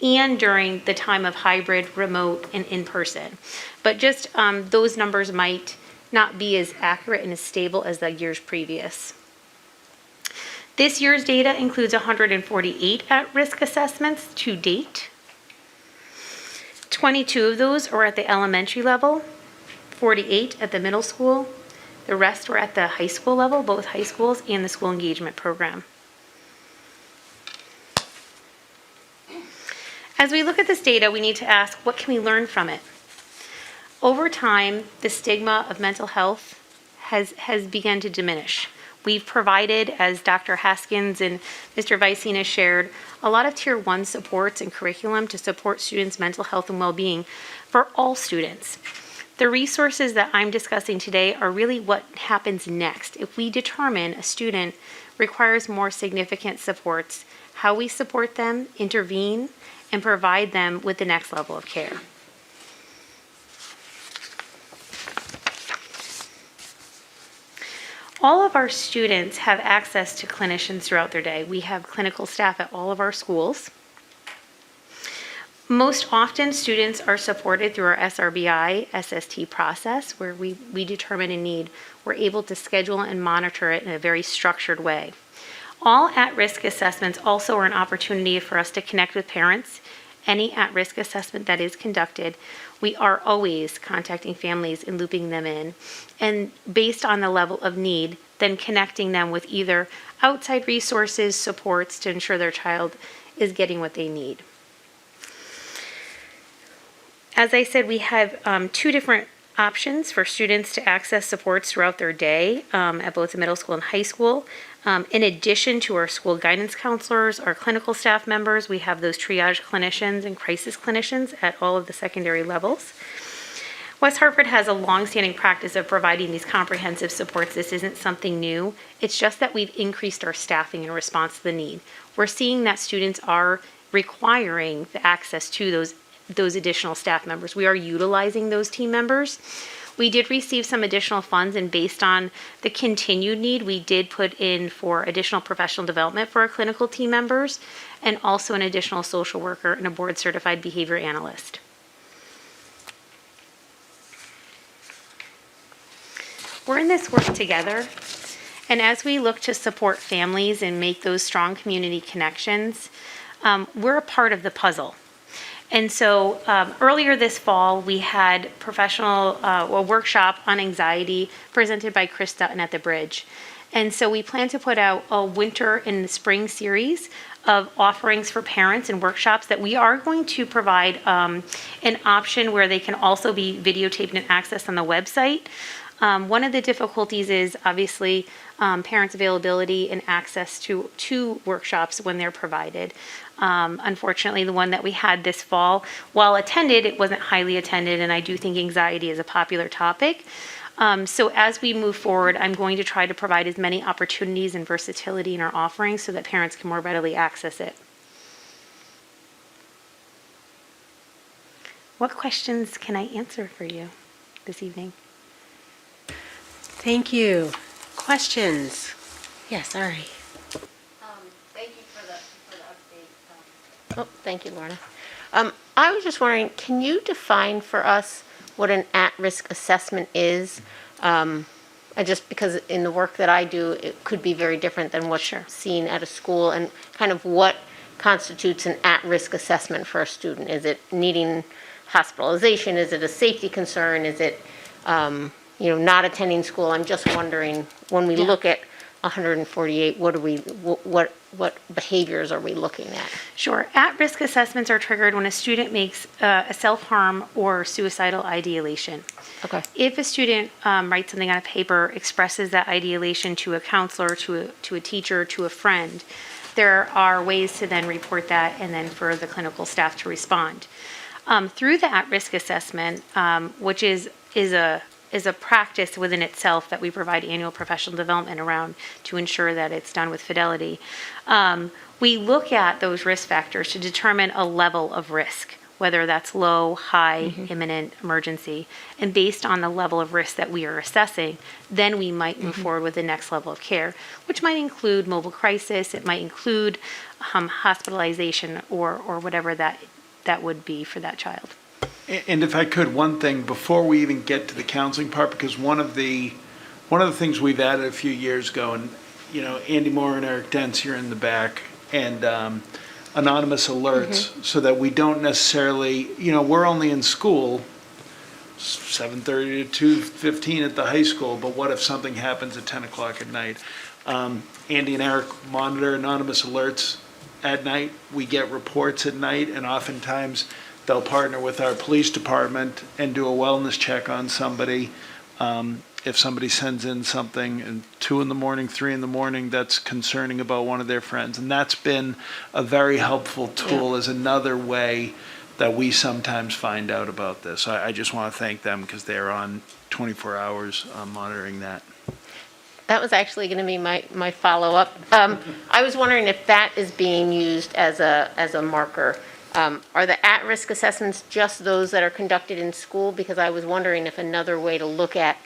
and during the time of hybrid, remote, and in-person. But just those numbers might not be as accurate and as stable as the years previous. This year's data includes 148 at-risk assessments to date. 22 of those are at the elementary level, 48 at the middle school. The rest were at the high school level, both high schools and the school engagement program. As we look at this data, we need to ask, what can we learn from it? Over time, the stigma of mental health has begun to diminish. We've provided, as Dr. Haskins and Mr. Vicinus shared, a lot of Tier 1 supports and curriculum to support students' mental health and well-being for all students. The resources that I'm discussing today are really what happens next. If we determine a student requires more significant supports, how we support them, intervene, and provide them with the next level of care. All of our students have access to clinicians throughout their day. We have clinical staff at all of our schools. Most often, students are supported through our SRBI SST process, where we determine a need. We're able to schedule and monitor it in a very structured way. All at-risk assessments also are an opportunity for us to connect with parents. Any at-risk assessment that is conducted, we are always contacting families and looping them in. And based on the level of need, then connecting them with either outside resources, supports to ensure their child is getting what they need. As I said, we have 2 different options for students to access supports throughout their day at both the middle school and high school. In addition to our school guidance counselors, our clinical staff members, we have those triage clinicians and crisis clinicians at all of the secondary levels. West Hartford has a long-standing practice of providing these comprehensive supports. This isn't something new. It's just that we've increased our staffing in response to the need. We're seeing that students are requiring the access to those those additional staff members. We are utilizing those team members. We did receive some additional funds, and based on the continued need, we did put in for additional professional development for our clinical team members, and also an additional social worker and a board-certified behavior analyst. We're in this work together, and as we look to support families and make those strong community connections, we're a part of the puzzle. And so earlier this fall, we had a workshop on anxiety presented by Chris Dutton at the Bridge. And so we plan to put out a winter and spring series of offerings for parents and workshops that we are going to provide an option where they can also be videotaped and accessed on the website. One of the difficulties is obviously parents' availability and access to workshops when they're provided. Unfortunately, the one that we had this fall, while attended, it wasn't highly attended, and I do think anxiety is a popular topic. So as we move forward, I'm going to try to provide as many opportunities and versatility in our offerings so that parents can more readily access it. What questions can I answer for you this evening? Thank you. Questions? Yes, Ari. Thank you for the update. Oh, thank you, Lorna. I was just wondering, can you define for us what an at-risk assessment is? Just because in the work that I do, it could be very different than what's seen at a school, and kind of what constitutes an at-risk assessment for a student? Is it needing hospitalization? Is it a safety concern? Is it not attending school? I'm just wondering, when we look at 148, what behaviors are we looking at? Sure. At-risk assessments are triggered when a student makes a self-harm or suicidal ideation. Okay. If a student writes something on a paper, expresses that ideation to a counselor, to a teacher, to a friend, there are ways to then report that and then for the clinical staff to respond. Through the at-risk assessment, which is a practice within itself that we provide annual professional development around to ensure that it's done with fidelity. We look at those risk factors to determine a level of risk, whether that's low, high, imminent, emergency. And based on the level of risk that we are assessing, then we might move forward with the next level of care, which might include mobile crisis, it might include hospitalization or whatever that would be for that child. And if I could, one thing before we even get to the counseling part, because one of the things we've added a few years ago, and Andy Moore and Eric Dents here in the back, and anonymous alerts, so that we don't necessarily, we're only in school 7:30 to 2:15 at the high school, but what if something happens at 10 o'clock at night? Andy and Eric monitor anonymous alerts at night. We get reports at night, and oftentimes they'll partner with our police department and do a wellness check on somebody. If somebody sends in something at 2 in the morning, 3 in the morning, that's concerning about one of their friends. And that's been a very helpful tool as another way that we sometimes find out about this. I just want to thank them because they're on 24 hours monitoring that. That was actually going to be my follow-up. I was wondering if that is being used as a marker. Are the at-risk assessments just those that are conducted in school? Because I was wondering if another way to look at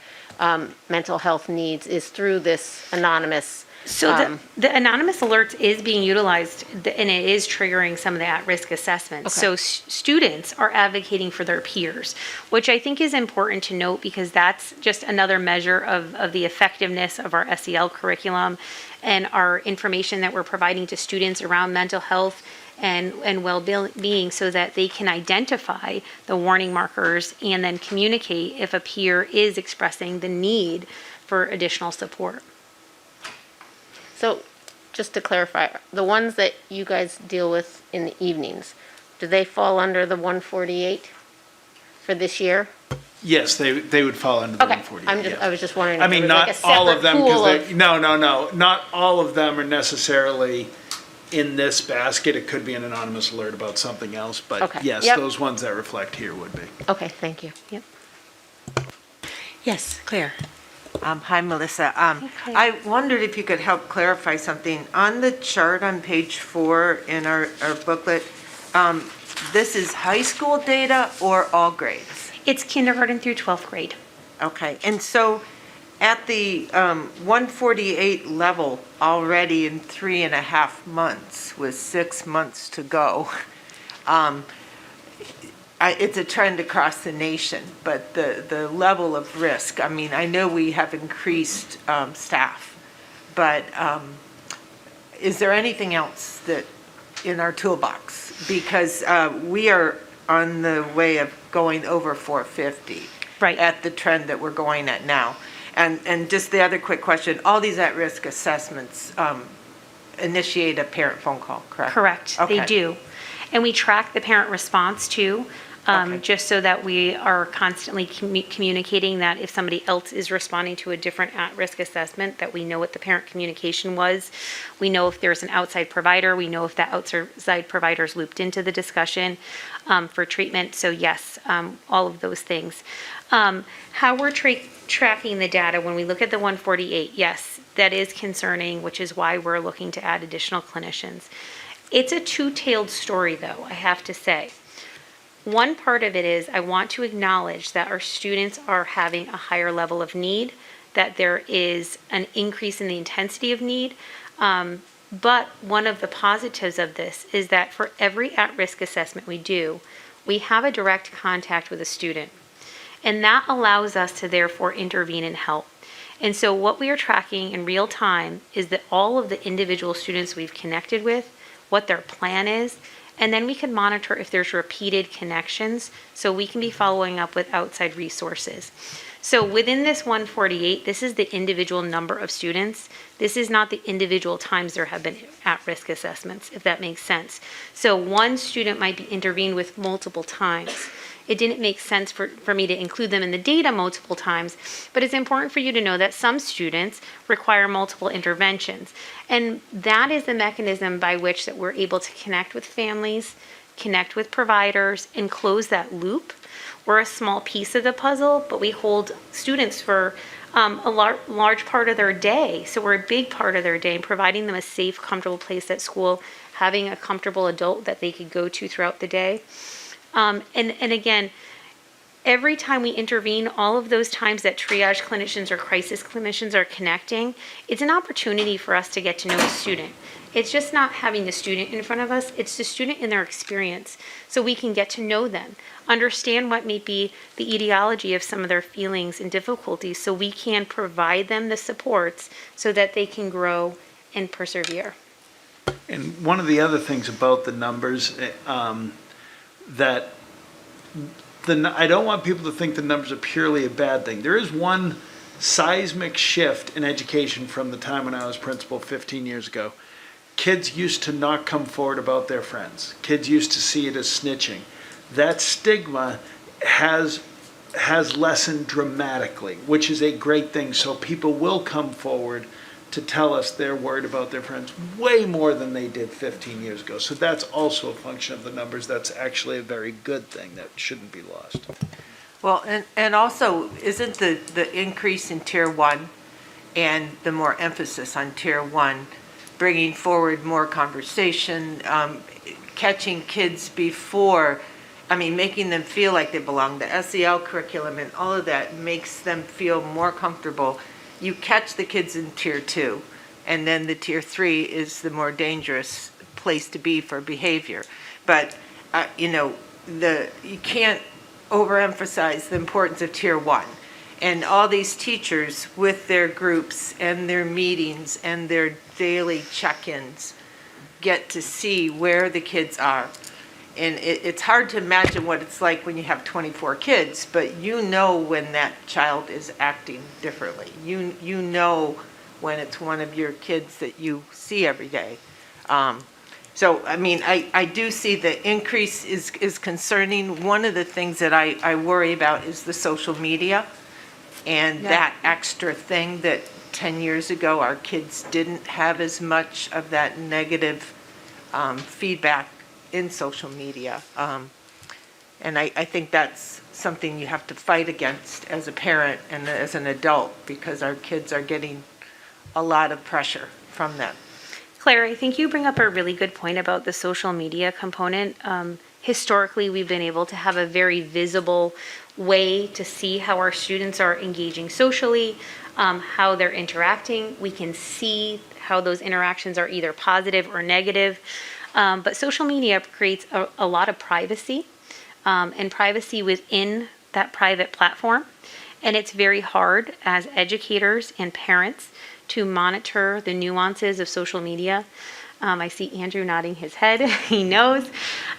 mental health needs is through this anonymous. So the anonymous alerts is being utilized, and it is triggering some of the at-risk assessments. Okay. So students are advocating for their peers, which I think is important to note because that's just another measure of the effectiveness of our SEL curriculum and our information that we're providing to students around mental health and well-being, so that they can identify the warning markers and then communicate if a peer is expressing the need for additional support. So just to clarify, the ones that you guys deal with in the evenings, do they fall under the 148 for this year? Yes, they would fall under the 148. I was just wondering. I if mean, there was not like a all of separate them, pool because no, not all of them are necessarily in this basket. It could be an anonymous alert about something else, but Okay. yes, Yep. those ones that reflect here would be. Okay, thank you. Yep. Yes, Claire. Hi, Melissa. I wondered if you could help clarify something. On the chart on page 4 in our booklet, This is high school data or all grades? It's kindergarten through 12th grade. Okay, and so at the 148 level already in 3.5 months with 6 months to go, it's a trend across the nation, but the level of risk, I mean, I know we have increased staff, but is there anything else that in our toolbox? Because we are on the way of going over 450 at the trend that we're going at now. And just the other quick question, all these at-risk assessments initiate a parent phone call, correct? Correct, Okay. they do. And we track the parent response too, just so that we are constantly communicating that if somebody else is responding to a different at-risk assessment, that we know what the parent communication was. We know if there's an outside provider, we know if that outside provider is looped into the discussion for treatment. So yes, all of those things. How we're tracking the data when we look at the 148, yes, that is concerning, which is why we're looking to add additional clinicians. It's a two-tailed story though, I have to say. One part of it is I want to acknowledge that our students are having a higher level of need, that there is an increase in the intensity of need. But one of the positives of this is that for every at-risk assessment we do, we have a direct contact with a student. And that allows us to therefore intervene and help. And so what we are tracking in real time is that all of the individual students we've connected with, what their plan is, and then we can monitor if there's repeated connections so we can be following up with outside resources. So within this 148, this is the individual number of students. This is not the individual times there have been at-risk assessments, if that makes sense. So one student might be intervened with multiple times. It didn't make sense for me to include them in the data multiple times, but it's important for you to know that some students require multiple interventions. And that is the mechanism by which that we're able to connect with families, connect with providers, and close that loop. We're a small piece of the puzzle, but we hold students for a large part of their day. So we're a big part of their day, providing them a safe, comfortable place at school, having a comfortable adult that they could go to throughout the day. And again, every time we intervene, all of those times that triage clinicians or crisis clinicians are connecting, it's an opportunity for us to get to know the student. It's just not having the student in front of us, it's the student in their experience. So we can get to know them, understand what may be the etiology of some of their feelings and difficulties, so we can provide them the supports so that they can grow and persevere. And one of the other things about the numbers, that I don't want people to think the numbers are purely a bad thing. There is one seismic shift in education from the time when I was principal 15 years ago. Kids used to not come forward about their friends. Kids used to see it as snitching. That stigma has lessened dramatically, which is a great thing. So people will come forward to tell us they're worried about their friends way more than they did 15 years ago. So that's also a function of the numbers. That's actually a very good thing that shouldn't be lost. Well, and also, isn't the increase in Tier 1 and the more emphasis on Tier 1 bringing forward more conversation, catching kids before, making them feel like they belong, the SEL curriculum and all of that makes them feel more comfortable. You catch the kids in Tier 2, and then the Tier 3 is the more dangerous place to be for behavior. But, you can't overemphasize the importance of Tier 1. And all these teachers with their groups and their meetings and their daily check-ins get to see where the kids are. And it's hard to imagine what it's like when you have 24 kids, but you know when that child is acting differently. You know when it's one of your kids that you see every day. So, I do see the increase is concerning. One of the things that I worry about is the social media and that extra thing that 10 years ago our kids didn't have as much of that negative feedback in social media. And I think that's something you have to fight against as a parent and as an adult, because our kids are getting a lot of pressure from them. Claire, I think you bring up a really good point about the social media component. Historically, we've been able to have a very visible way to see how our students are engaging socially, how they're interacting. We can see how those interactions are either positive or negative. But social media creates a lot of privacy and privacy within that private platform. And it's very hard as educators and parents to monitor the nuances of social media. I see Andrew nodding his head. He knows.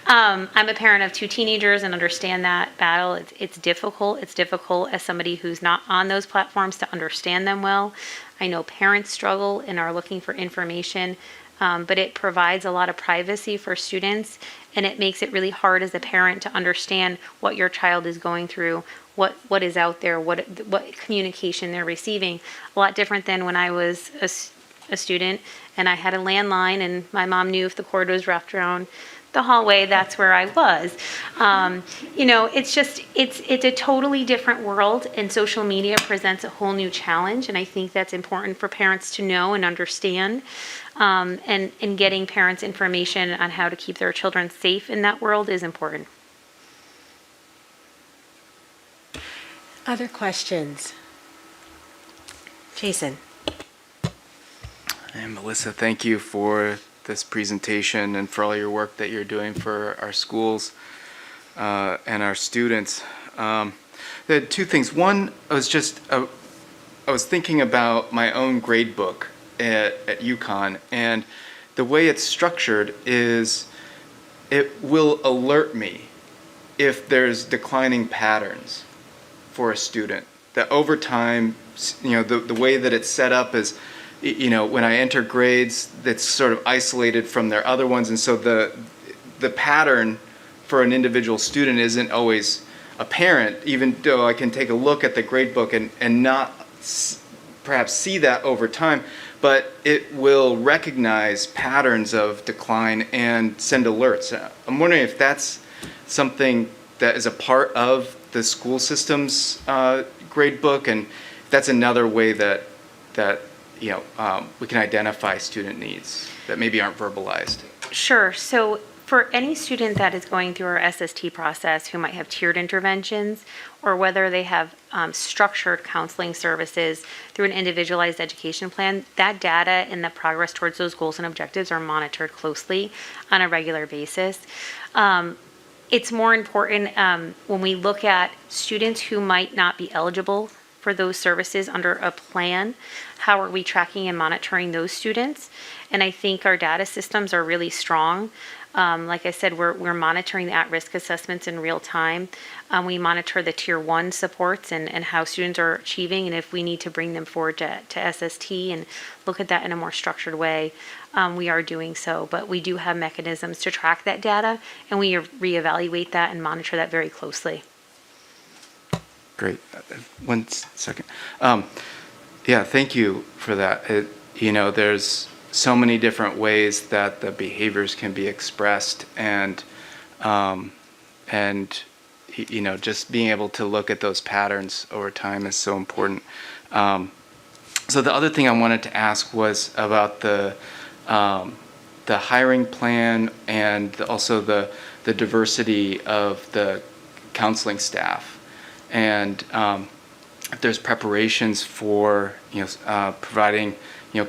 I'm a parent of 2 teenagers and understand that battle. It's difficult. It's difficult as somebody who's not on those platforms to understand them well. I know parents struggle and are looking for information, but it provides a lot of privacy for students, and it makes it really hard as a parent to understand what your child is going through, what is out there, what communication they're receiving. A lot different than when I was a student and I had a landline and my mom knew if the cord was wrapped around the hallway, that's where I was. It's a totally different world, and social media presents a whole new challenge, and I think that's important for parents to know and understand, and getting parents information on how to keep their children safe in that world is important. Other questions? Jason. And Melissa, thank you for this presentation and for all your work that you're doing for our schools and our students. There are 2 things. One, I was thinking about my own grade book at UConn, and the way it's structured is it will alert me if there's declining patterns for a student. That over time, the way that it's set up is, when I enter grades, that's sort of isolated from their other ones, and so the pattern for an individual student isn't always apparent, even though I can take a look at the grade book and not perhaps see that over time, but it will recognize patterns of decline and send alerts. I'm wondering if that's something that is a part of the school system's grade book, and if that's another way that we can identify student needs that maybe aren't verbalized. Sure. So for any student that is going through our SST process who might have tiered interventions, or whether they have structured counseling services through an individualized education plan, that data and the progress towards those goals and objectives are monitored closely on a regular basis. It's more important when we look at students who might not be eligible for those services under a plan. How are we tracking and monitoring those students? And I think our data systems are really strong. Like I said, we're monitoring the at-risk assessments in real time. We monitor the Tier 1 supports and how students are achieving, and if we need to bring them forward to SST and look at that in a more structured way, we are doing so. But we do have mechanisms to track that data, and we reevaluate that and monitor that very closely. Great. 1 second. Yeah, thank you for that. There's so many different ways that the behaviors can be expressed, and just being able to look at those patterns over time is so important. So the other thing I wanted to ask was about the hiring plan and also the diversity of the counseling staff, and if there's preparations for providing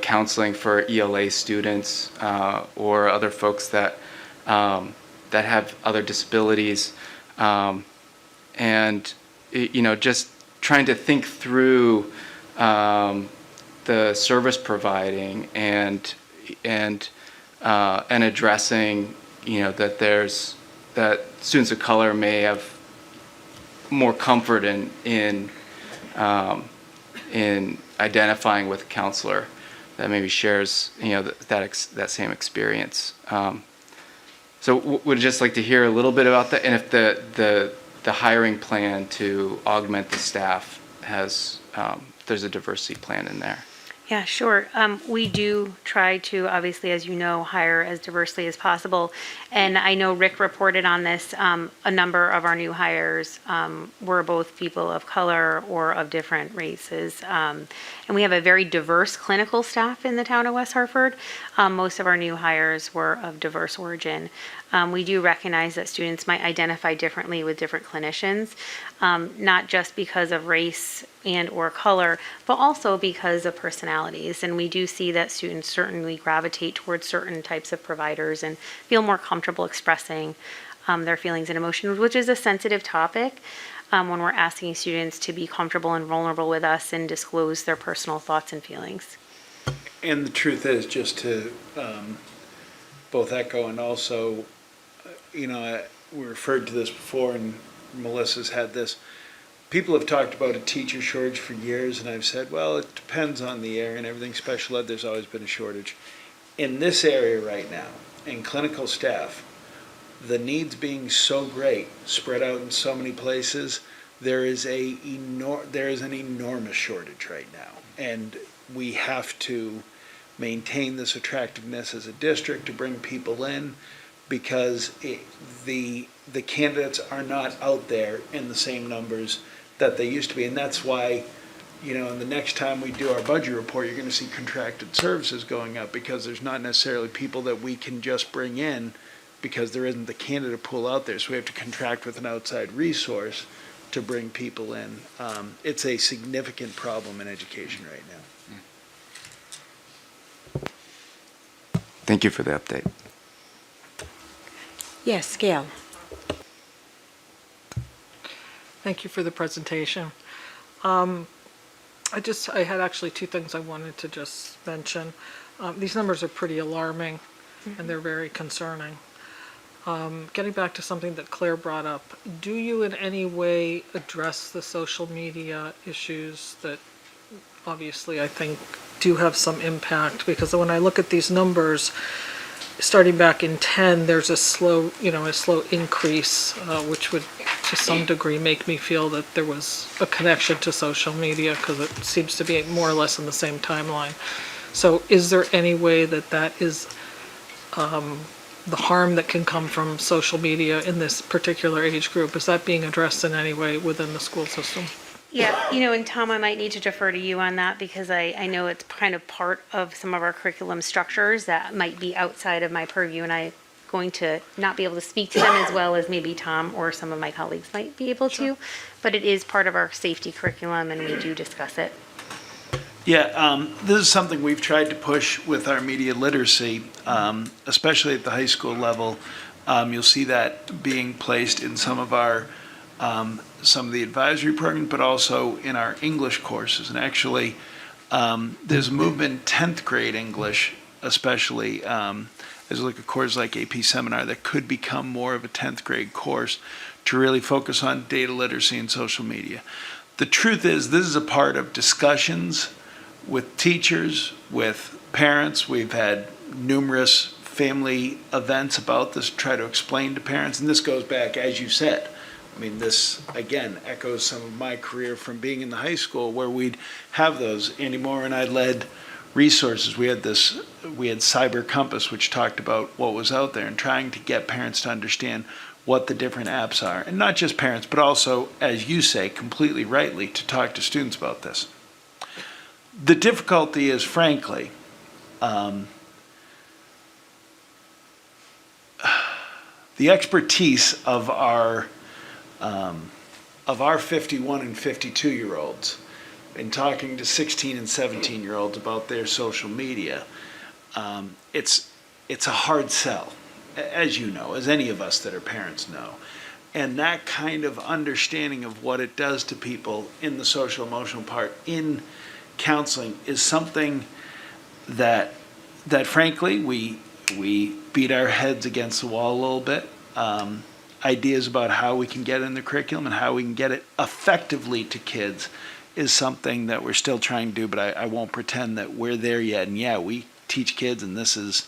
counseling for ELA students or other folks that have other disabilities, and just trying to think through the service providing and addressing that students of color may have more comfort in identifying with a counselor that maybe shares that same experience. So would just like to hear a little bit about that, and if the hiring plan to augment the staff has there's a diversity plan in there. Yeah, sure. We do try to, obviously, as you know, hire as diversely as possible. And I know Rick reported on this. A number of our new hires were both people of color or of different races. And we have a very diverse clinical staff in the town of West Hartford. Most of our new hires were of diverse origin. We do recognize that students might identify differently with different clinicians, not just because of race and or color, but also because of personalities. And we do see that students certainly gravitate towards certain types of providers and feel more comfortable expressing their feelings and emotions, which is a sensitive topic when we're asking students to be comfortable and vulnerable with us and disclose their personal thoughts and feelings. And the truth is, just to both echo and also, we referred to this before, and Melissa's had this. People have talked about a teacher shortage for years, and I've said, well, it depends on the area and everything. Special ed, there's always been a shortage. In this area right now, in clinical staff, the needs being so great, spread out in so many places, there is an enormous shortage right now. And we have to maintain this attractiveness as a district to bring people in, because the candidates are not out there in the same numbers that they used to be. And that's why, in the next time we do our budget report, you're going to see contracted services going up, because there's not necessarily people that we can just bring in, because there isn't the candidate pool out there. So we have to contract with an outside resource to bring people in. It's a significant problem in education right now. Thank you for the update. Yes, Gail. Thank you for the presentation. I had actually two things I wanted to just mention. These numbers are pretty alarming, and they're very concerning. Getting back to something that Claire brought up, do you in any way address the social media issues that obviously I think do have some impact? Because when I look at these numbers, starting back in 10, there's a slow increase, which would to some degree make me feel that there was a connection to social media, because it seems to be more or less in the same timeline. So is there any way that is the harm that can come from social media in this particular age group, is that being addressed in any way within the school system? Yeah, and Tom, I might need to defer to you on that, because I know it's kind of part of some of our curriculum structures that might be outside of my purview, and I'm going to not be able to speak to them as well as maybe Tom or some of my colleagues might be able to, but it is part of our safety curriculum, and we do discuss it. Yeah, this is something we've tried to push with our media literacy, especially at the high school level. You'll see that being placed in some of our some of the advisory programs, but also in our English courses. And actually, there's a movement in 10th grade English, especially as we look at courses like AP Seminar, that could become more of a 10th grade course to really focus on data literacy and social media. The truth is, this is a part of discussions with teachers, with parents. We've had numerous family events about this to try to explain to parents. And this goes back, as you said, this, again, echoes some of my career from being in the high school, where we'd have those. Andy Moore and I led resources. We had Cyber Compass, which talked about what was out there, and trying to get parents to understand what the different apps are. And not just parents, but also, as you say, completely rightly, to talk to students about this. The difficulty is, frankly, the expertise of our 51 and 52-year-olds in talking to 16 and 17-year-olds about their social media. It's a hard sell, as you know, as any of us that are parents know. And that kind of understanding of what it does to people in the social emotional part in counseling is something that frankly we beat our heads against the wall a little bit. Ideas about how we can get in the curriculum and how we can get it effectively to kids is something that we're still trying to do, but I won't pretend that we're there yet. And yeah, we teach kids, and this is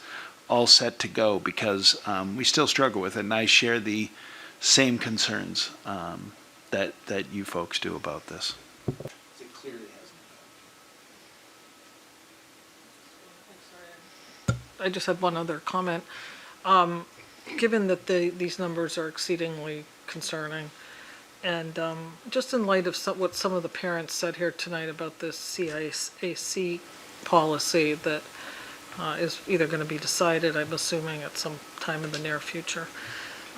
all set to go, because we still struggle with it, and I share the same concerns that you folks do about this. It clearly hasn't. I just had one other comment. Given that these numbers are exceedingly concerning, and just in light of what some of the parents said here tonight about this CIAC policy that is either going to be decided, I'm assuming, at some time in the near future,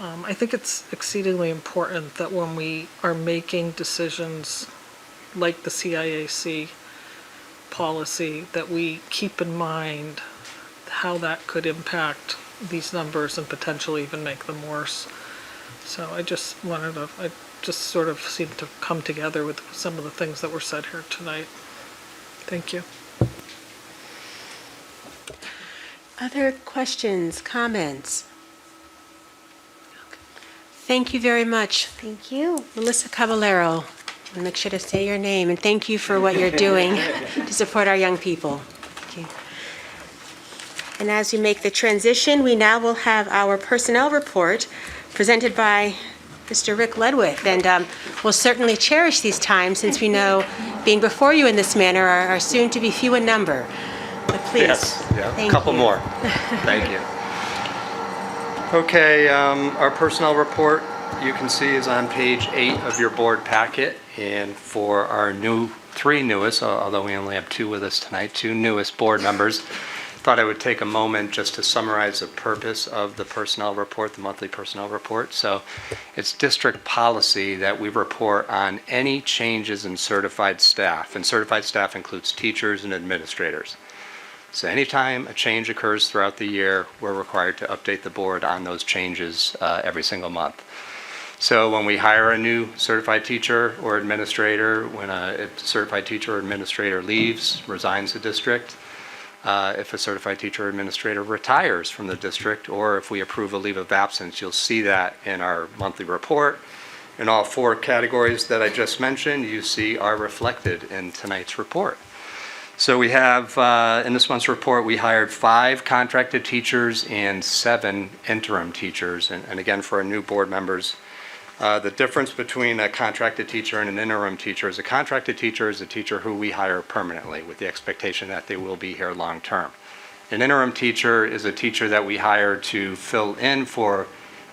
I think it's exceedingly important that when we are making decisions like the CIAC policy, that we keep in mind how that could impact these numbers and potentially even make them worse. So I just sort of seemed to come together with some of the things that were said here tonight. Thank you. Other questions, comments? Thank you very much. Thank you. Melissa Caballero, I'll make sure to say your name, and thank you for what you're doing to support our young people. Thank you. And as we make the transition, we now will have our personnel report presented by Mr. Rick Ledwith, and we'll certainly cherish these times since we know being before you in this manner are soon to be few in number. But please. Yes, yeah, Thank a couple you. more. Thank you. Okay, our personnel report, you can see, is on page 8 of your board packet. And for our three newest, although we only have 2 with us tonight, 2 newest board members, thought I would take a moment just to summarize the purpose of the personnel report, the monthly personnel report. So it's district policy that we report on any changes in certified staff, and certified staff includes teachers and administrators. So anytime a change occurs throughout the year, we're required to update the board on those changes every single month. So when we hire a new certified teacher or administrator, when a certified teacher or administrator leaves, resigns the district, if a certified teacher or administrator retires from the district, or if we approve a leave of absence, you'll see that in our monthly report. And all 4 categories that I just mentioned, you see are reflected in tonight's report. So we have, in this month's report, we hired 5 contracted teachers and 7 interim teachers. And again, for our new board members, the difference between a contracted teacher and an interim teacher is a contracted teacher is a teacher who we hire permanently with the expectation that they will be here long term. An interim teacher is a teacher that we hire to fill in for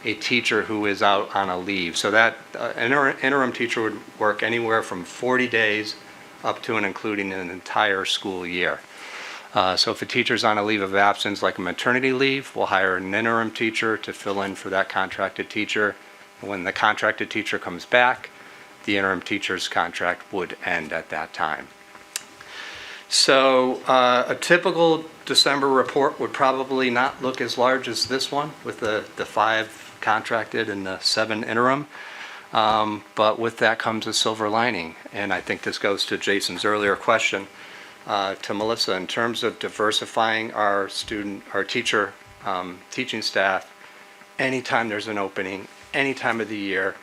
a teacher who is out on a leave. So that an interim teacher would work anywhere from 40 days up to and including an entire school year. So if a teacher's on a leave of absence like a maternity leave, we'll hire an interim teacher to fill in for that contracted teacher. When the contracted teacher comes back, the interim teacher's contract would end at that time. So a typical December report would probably not look as large as this one with the 5 contracted and the 7 interim. But with that comes a silver lining. And I think this goes to Jason's earlier question to Melissa in terms of diversifying our teaching staff. Anytime there's an opening, any time of the year,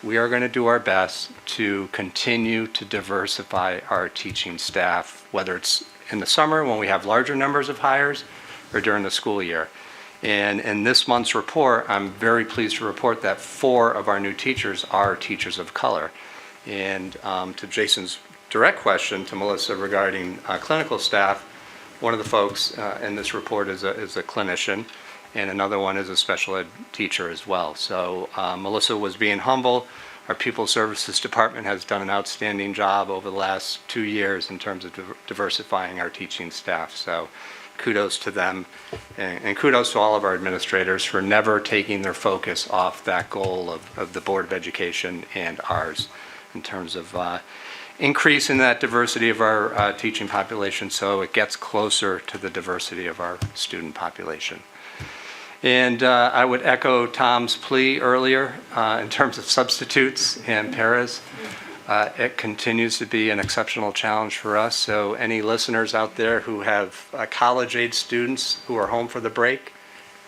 we are going to do our best to continue to diversify our teaching staff, whether it's in the summer when we have larger numbers of hires or during the school year. And in this month's report, I'm very pleased to report that 4 of our new teachers are teachers of color. And to Jason's direct question to Melissa regarding clinical staff, one of the folks in this report is a clinician, and another one is a special ed teacher as well. So Melissa was being humble. Our Pupil Services Department has done an outstanding job over the last 2 years in terms of diversifying our teaching staff. So kudos to them, and kudos to all of our administrators for never taking their focus off that goal of the Board of Education and ours in terms of increasing that diversity of our teaching population so it gets closer to the diversity of our student population. And I would echo Tom's plea earlier in terms of substitutes and paras. It continues to be an exceptional challenge for us. So any listeners out there who have college-age students who are home for the break,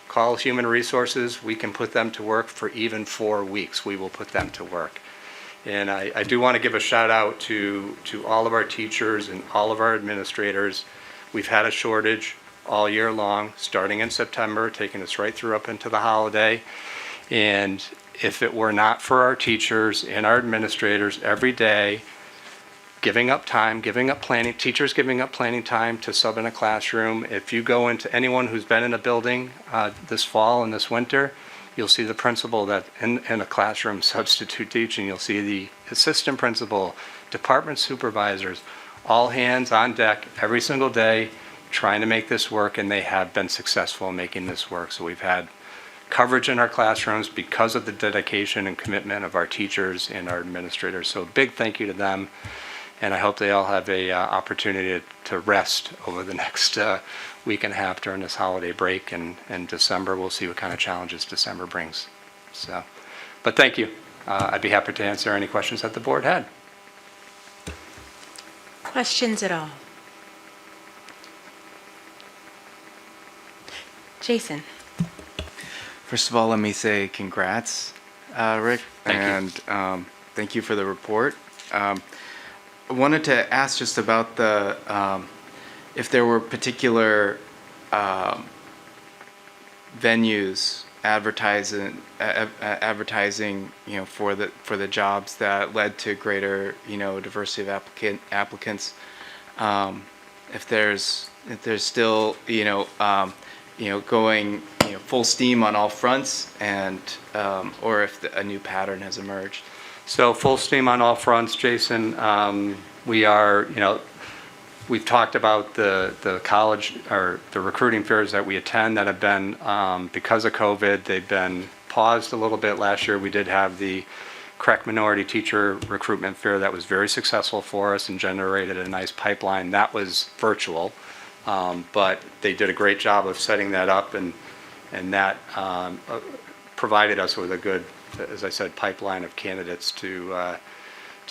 call Human Resources. We can put them to work for even 4 weeks. We will put them to work. And I do want to give a shout out to all of our teachers and all of our administrators. We've had a shortage all year long, starting in September, taking us right through up into the holiday. And if it were not for our teachers and our administrators every day giving up time, giving up planning, teachers giving up planning time to sub in a classroom. If you go into anyone who's been in a building this fall and this winter, you'll see the principal that in a classroom substitute teaching. You'll see the assistant principal, department supervisors, all hands on deck every single day trying to make this work, and they have been successful in making this work. So we've had coverage in our classrooms because of the dedication and commitment of our teachers and our administrators. So a big thank you to them, and I hope they all have a opportunity to rest over the next week and a half during this holiday break, and December, we'll see what kind of challenges December brings. So, but thank you. I'd be happy to answer any questions that the board had. Questions at all? Jason. First of all, let me say congrats, Rick. Thank you. And thank you for the report. I wanted to ask just about the, if there were particular venues advertising, for the jobs that led to greater, diversity of applicants. If there's still, going, full steam on all fronts, and or if a new pattern has emerged. So full steam on all fronts, Jason. We are, we've talked about the college or the recruiting fairs that we attend that have been, because of COVID, they've been paused a little bit. Last year we did have the correct minority teacher recruitment fair that was very successful for us and generated a nice pipeline. That was virtual, but they did a great job of setting that up, and that provided us with a good, as I said, pipeline of candidates to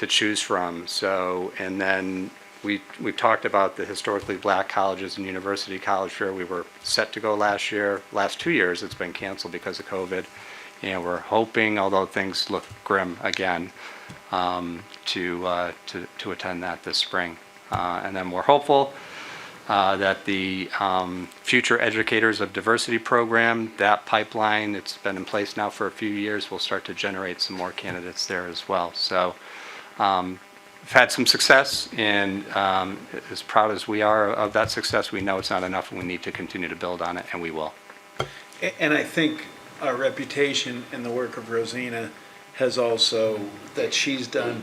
choose from. So, and then we talked about the historically black colleges and university college fair. We were set to go last year. Last 2 years it's been canceled because of COVID, and we're hoping, although things look grim again, to attend that this spring. And then we're hopeful that the Future Educators of Diversity program, that pipeline, it's been in place now for a few years, will start to generate some more candidates there as well. So we've had some success, and as proud as we are of that success, we know it's not enough, and we need to continue to build on it, and we will. And I think our reputation and the work of Rosina has also, that she's done,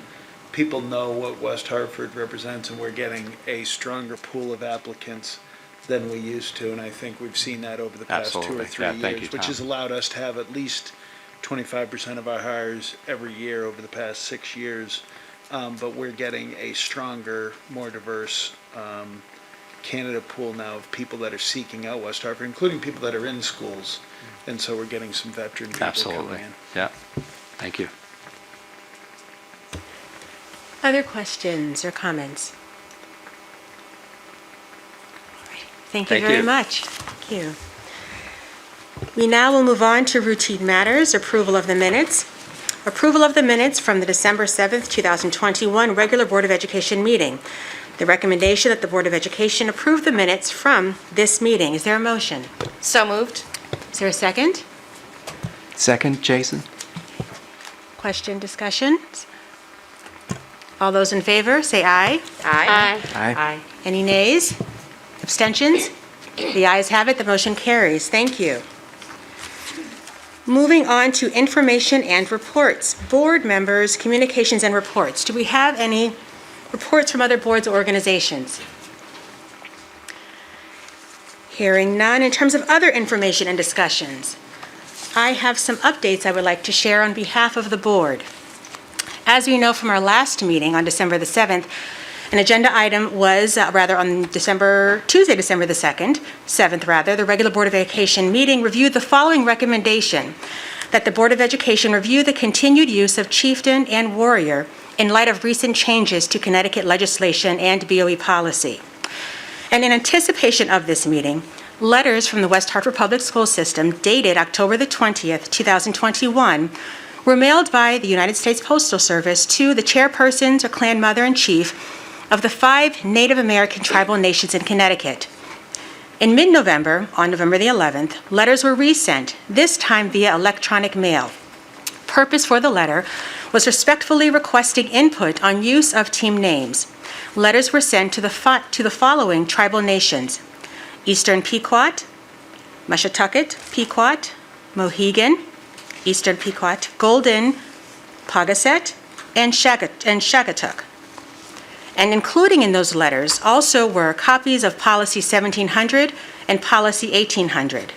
people know what West Hartford represents, and we're getting a stronger pool of applicants than we used to, and I think we've seen that over the past Absolutely. 2 or 3 Yeah, years, thank you, which Tom. has allowed us to have at least 25% of our hires every year over the past 6 years, but we're getting a stronger, more diverse candidate pool now of people that are seeking out West Hartford, including people that are in schools, and so we're getting some veteran people Absolutely. coming in. Yeah. Thank you. Other questions or comments? All right. Thank you Thank very you. much. Thank you. We now will move on to routine matters, approval of the minutes. Approval of the minutes from the December 7th, 2021 regular Board of Education meeting. The recommendation that the Board of Education approve the minutes from this meeting. Is there a motion? So moved. Is there a second? Second, Jason? Question, discussion? All those in favor, say aye. Aye. Aye. Any nays? Abstentions? The ayes have it, the motion carries. Thank you. Moving on to information and reports. Board members, communications and reports. Do we have any reports from other boards or organizations? Hearing none. In terms of other information and discussions, I have some updates I would like to share on behalf of the board. As we know from our last meeting on December the 7th, an agenda item was, on Tuesday, December the 7th, the regular Board of Education meeting reviewed the following recommendation: that the Board of Education review the continued use of chieftain and warrior in light of recent changes to Connecticut legislation and BOE policy. And in anticipation of this meeting, letters from the West Hartford Public School System dated October the 20th, 2021, were mailed by the United States Postal Service to the chairpersons or clan mother and chief of the 5 Native American tribal nations in Connecticut. In mid-November, on November the 11th, letters were resent, this time via electronic mail. purpose for the letter was respectfully requesting input on use of team names. Letters were sent to the following tribal nations: Eastern Pequot, Mashantucket, Pequot, Mohegan, Eastern Pequot, Golden, Pagaset, and Shagatuk. And including in those letters also were copies of Policy 1700 and Policy 1800.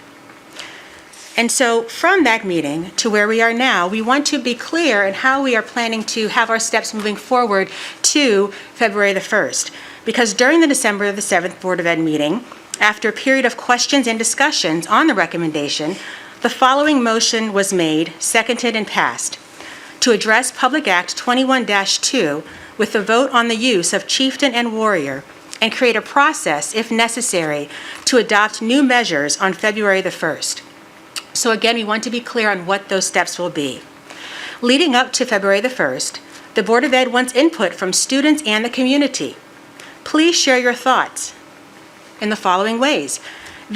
And so from that meeting to where we are now, we want to be clear in how we are planning to have our steps moving forward to February the 1st. Because during the December the 7th Board of Ed meeting, after a period of questions and discussions on the recommendation, the following motion was made, seconded, and passed: to address Public Act 21-2 with a vote on the use of chieftain and warrior, and create a process, if necessary, to adopt new measures on February the 1st. So again, we want to be clear on what those steps will be. Leading up to February the 1st, the Board of Ed wants input from students and the community. Please share your thoughts in the following ways: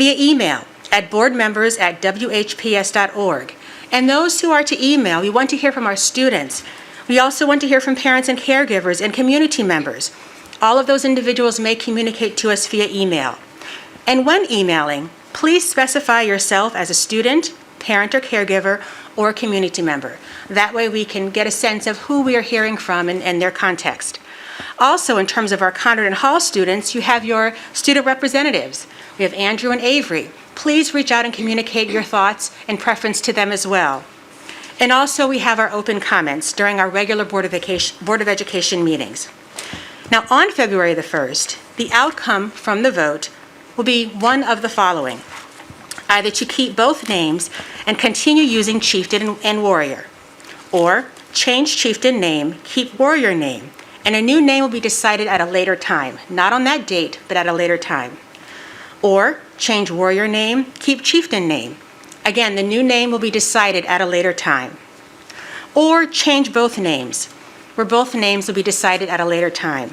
via email at boardmembers@whps.org. And those who are to email, we want to hear from our students. We also want to hear from parents and caregivers and community members. All of those individuals may communicate to us via email. And when emailing, please specify yourself as a student, parent or caregiver, or community member. That way we can get a sense of who we are hearing from and their context. Also, in terms of our Conard and Hall students, you have your student representatives. We have Andrew and Avery. Please reach out and communicate your thoughts and preference to them as well. And also, we have our open comments during our regular Board of Education meetings. Now, on February the 1st, the outcome from the vote will be one of the following: either to keep both names and continue using chieftain and warrior, or change chieftain name, keep warrior name, and a new name will be decided at a later time, not on that date, but at a later time. Or change warrior name, keep chieftain name. Again, the new name will be decided at a later time. Or change both names, where both names will be decided at a later time.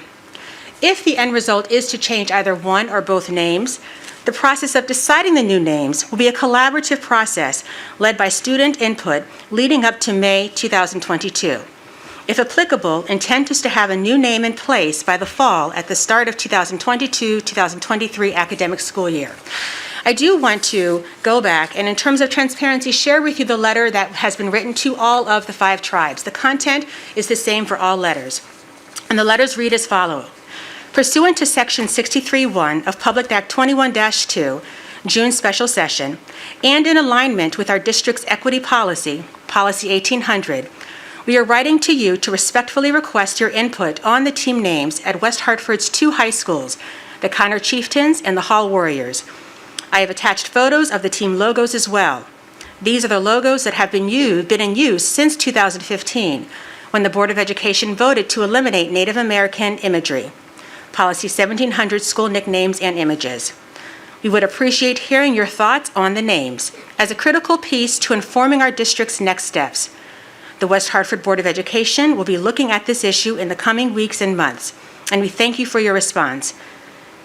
If the end result is to change either one or both names, the process of deciding the new names will be a collaborative process led by student input leading up to May 2022. If applicable, intent is to have a new name in place by the fall at the start of 2022-2023 academic school year. I do want to go back and, in terms of transparency, share with you the letter that has been written to all of the 5 tribes. The content is the same for all letters. And the letters read as follows: pursuant to Section 63(1) of Public Act 21-2, June special session, and in alignment with our district's equity policy, Policy 1800, we are writing to you to respectfully request your input on the team names at West Hartford's 2 high schools, the Conard Chieftains and the Hall Warriors. I have attached photos of the team logos as well. These are the logos that have been in use since 2015, when the Board of Education voted to eliminate Native American imagery. Policy 1700 school nicknames and images. We would appreciate hearing your thoughts on the names as a critical piece to informing our district's next steps. The West Hartford Board of Education will be looking at this issue in the coming weeks and months, and we thank you for your response.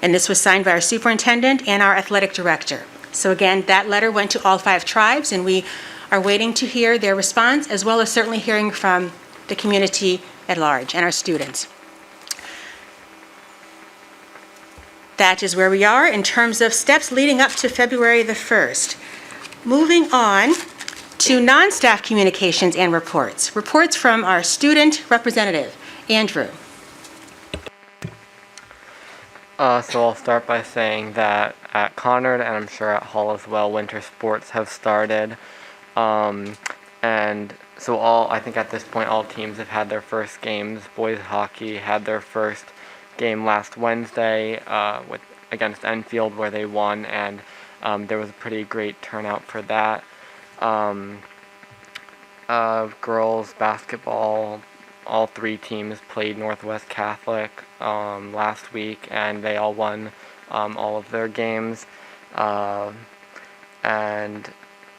And this was signed by our superintendent and our athletic director. So again, that letter went to all 5 tribes, and we are waiting to hear their response, as well as certainly hearing from the community at large and our students. That is where we are in terms of steps leading up to February the 1st. Moving on to non-staff communications and reports. Reports from our student representative, Andrew. So I'll start by saying that at Conard, and I'm sure at Hall as well, winter sports have started. And so I think at this point, all teams have had their first games. Boys hockey had their first game last Wednesday against Enfield, where they won, and there was a pretty great turnout for that. Girls basketball, all 3 teams played Northwest Catholic last week, and they all won all of their games.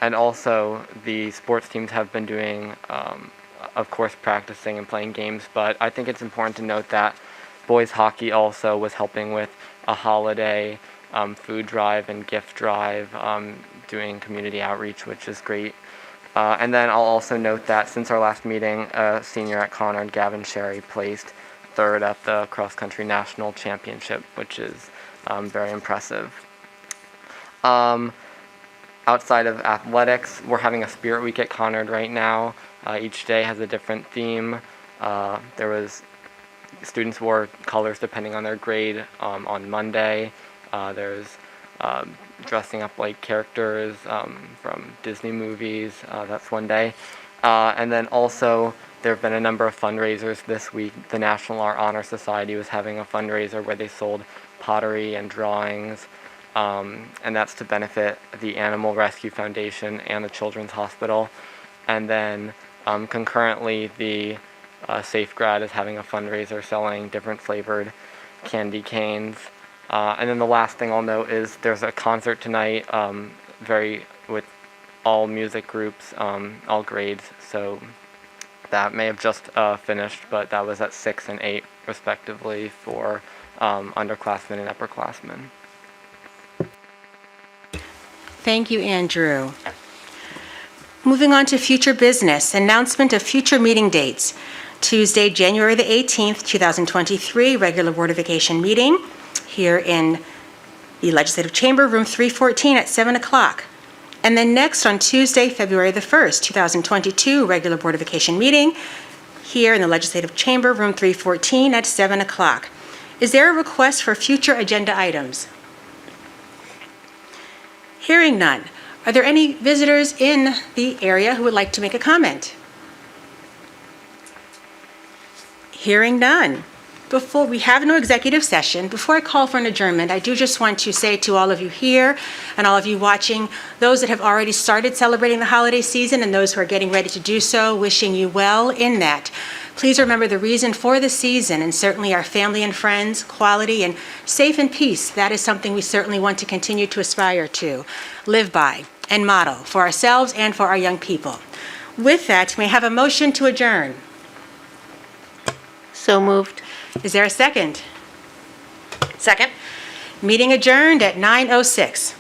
And also the sports teams have been doing, of course, practicing and playing games, but I think it's important to note that boys hockey also was helping with a holiday food drive and gift drive, doing community outreach, which is great. And then I'll also note that since our last meeting, a senior at Conard, Gavin Sherry, placed third at the cross-country national championship, which is very impressive. Outside of athletics, we're having a spirit week at Conard right now. Each day has a different theme. Students wore colors depending on their grade on Monday. There's dressing up like characters from Disney movies, that's one day. And then also, there have been a number of fundraisers this week. The National Art Honor Society was having a fundraiser where they sold pottery and drawings, and that's to benefit the Animal Rescue Foundation and the Children's Hospital. And then concurrently, the Safe Grad is having a fundraiser selling different flavored candy canes. And then the last thing I'll note is there's a concert tonight, with all music groups, all grades. So that may have just finished, but that was at 6 and 8 respectively for underclassmen and upperclassmen. Thank you, Andrew. Moving on to future business, announcement of future meeting dates. Tuesday, January the 18th, 2023, regular Board of Education meeting here in the Legislative Chamber, room 314 at 7 o'clock. And then next on Tuesday, February the 1st, 2022, regular Board of Education meeting here in the Legislative Chamber, room 314 at 7 o'clock. Is there a request for future agenda items? Hearing none. Are there any visitors in the area who would like to make a comment? Hearing none. Before we have no executive session, before I call for an adjournment, I do just want to say to all of you here and all of you watching, those that have already started celebrating the holiday season and those who are getting ready to do so, wishing you well in that. Please remember the reason for the season, and certainly our family and friends, quality and safe and peace. That is something we certainly want to continue to aspire to, live by, and model for ourselves and for our young people. With that, may I have a motion to adjourn? So moved. Is there a second? Second. Meeting adjourned at 9:06.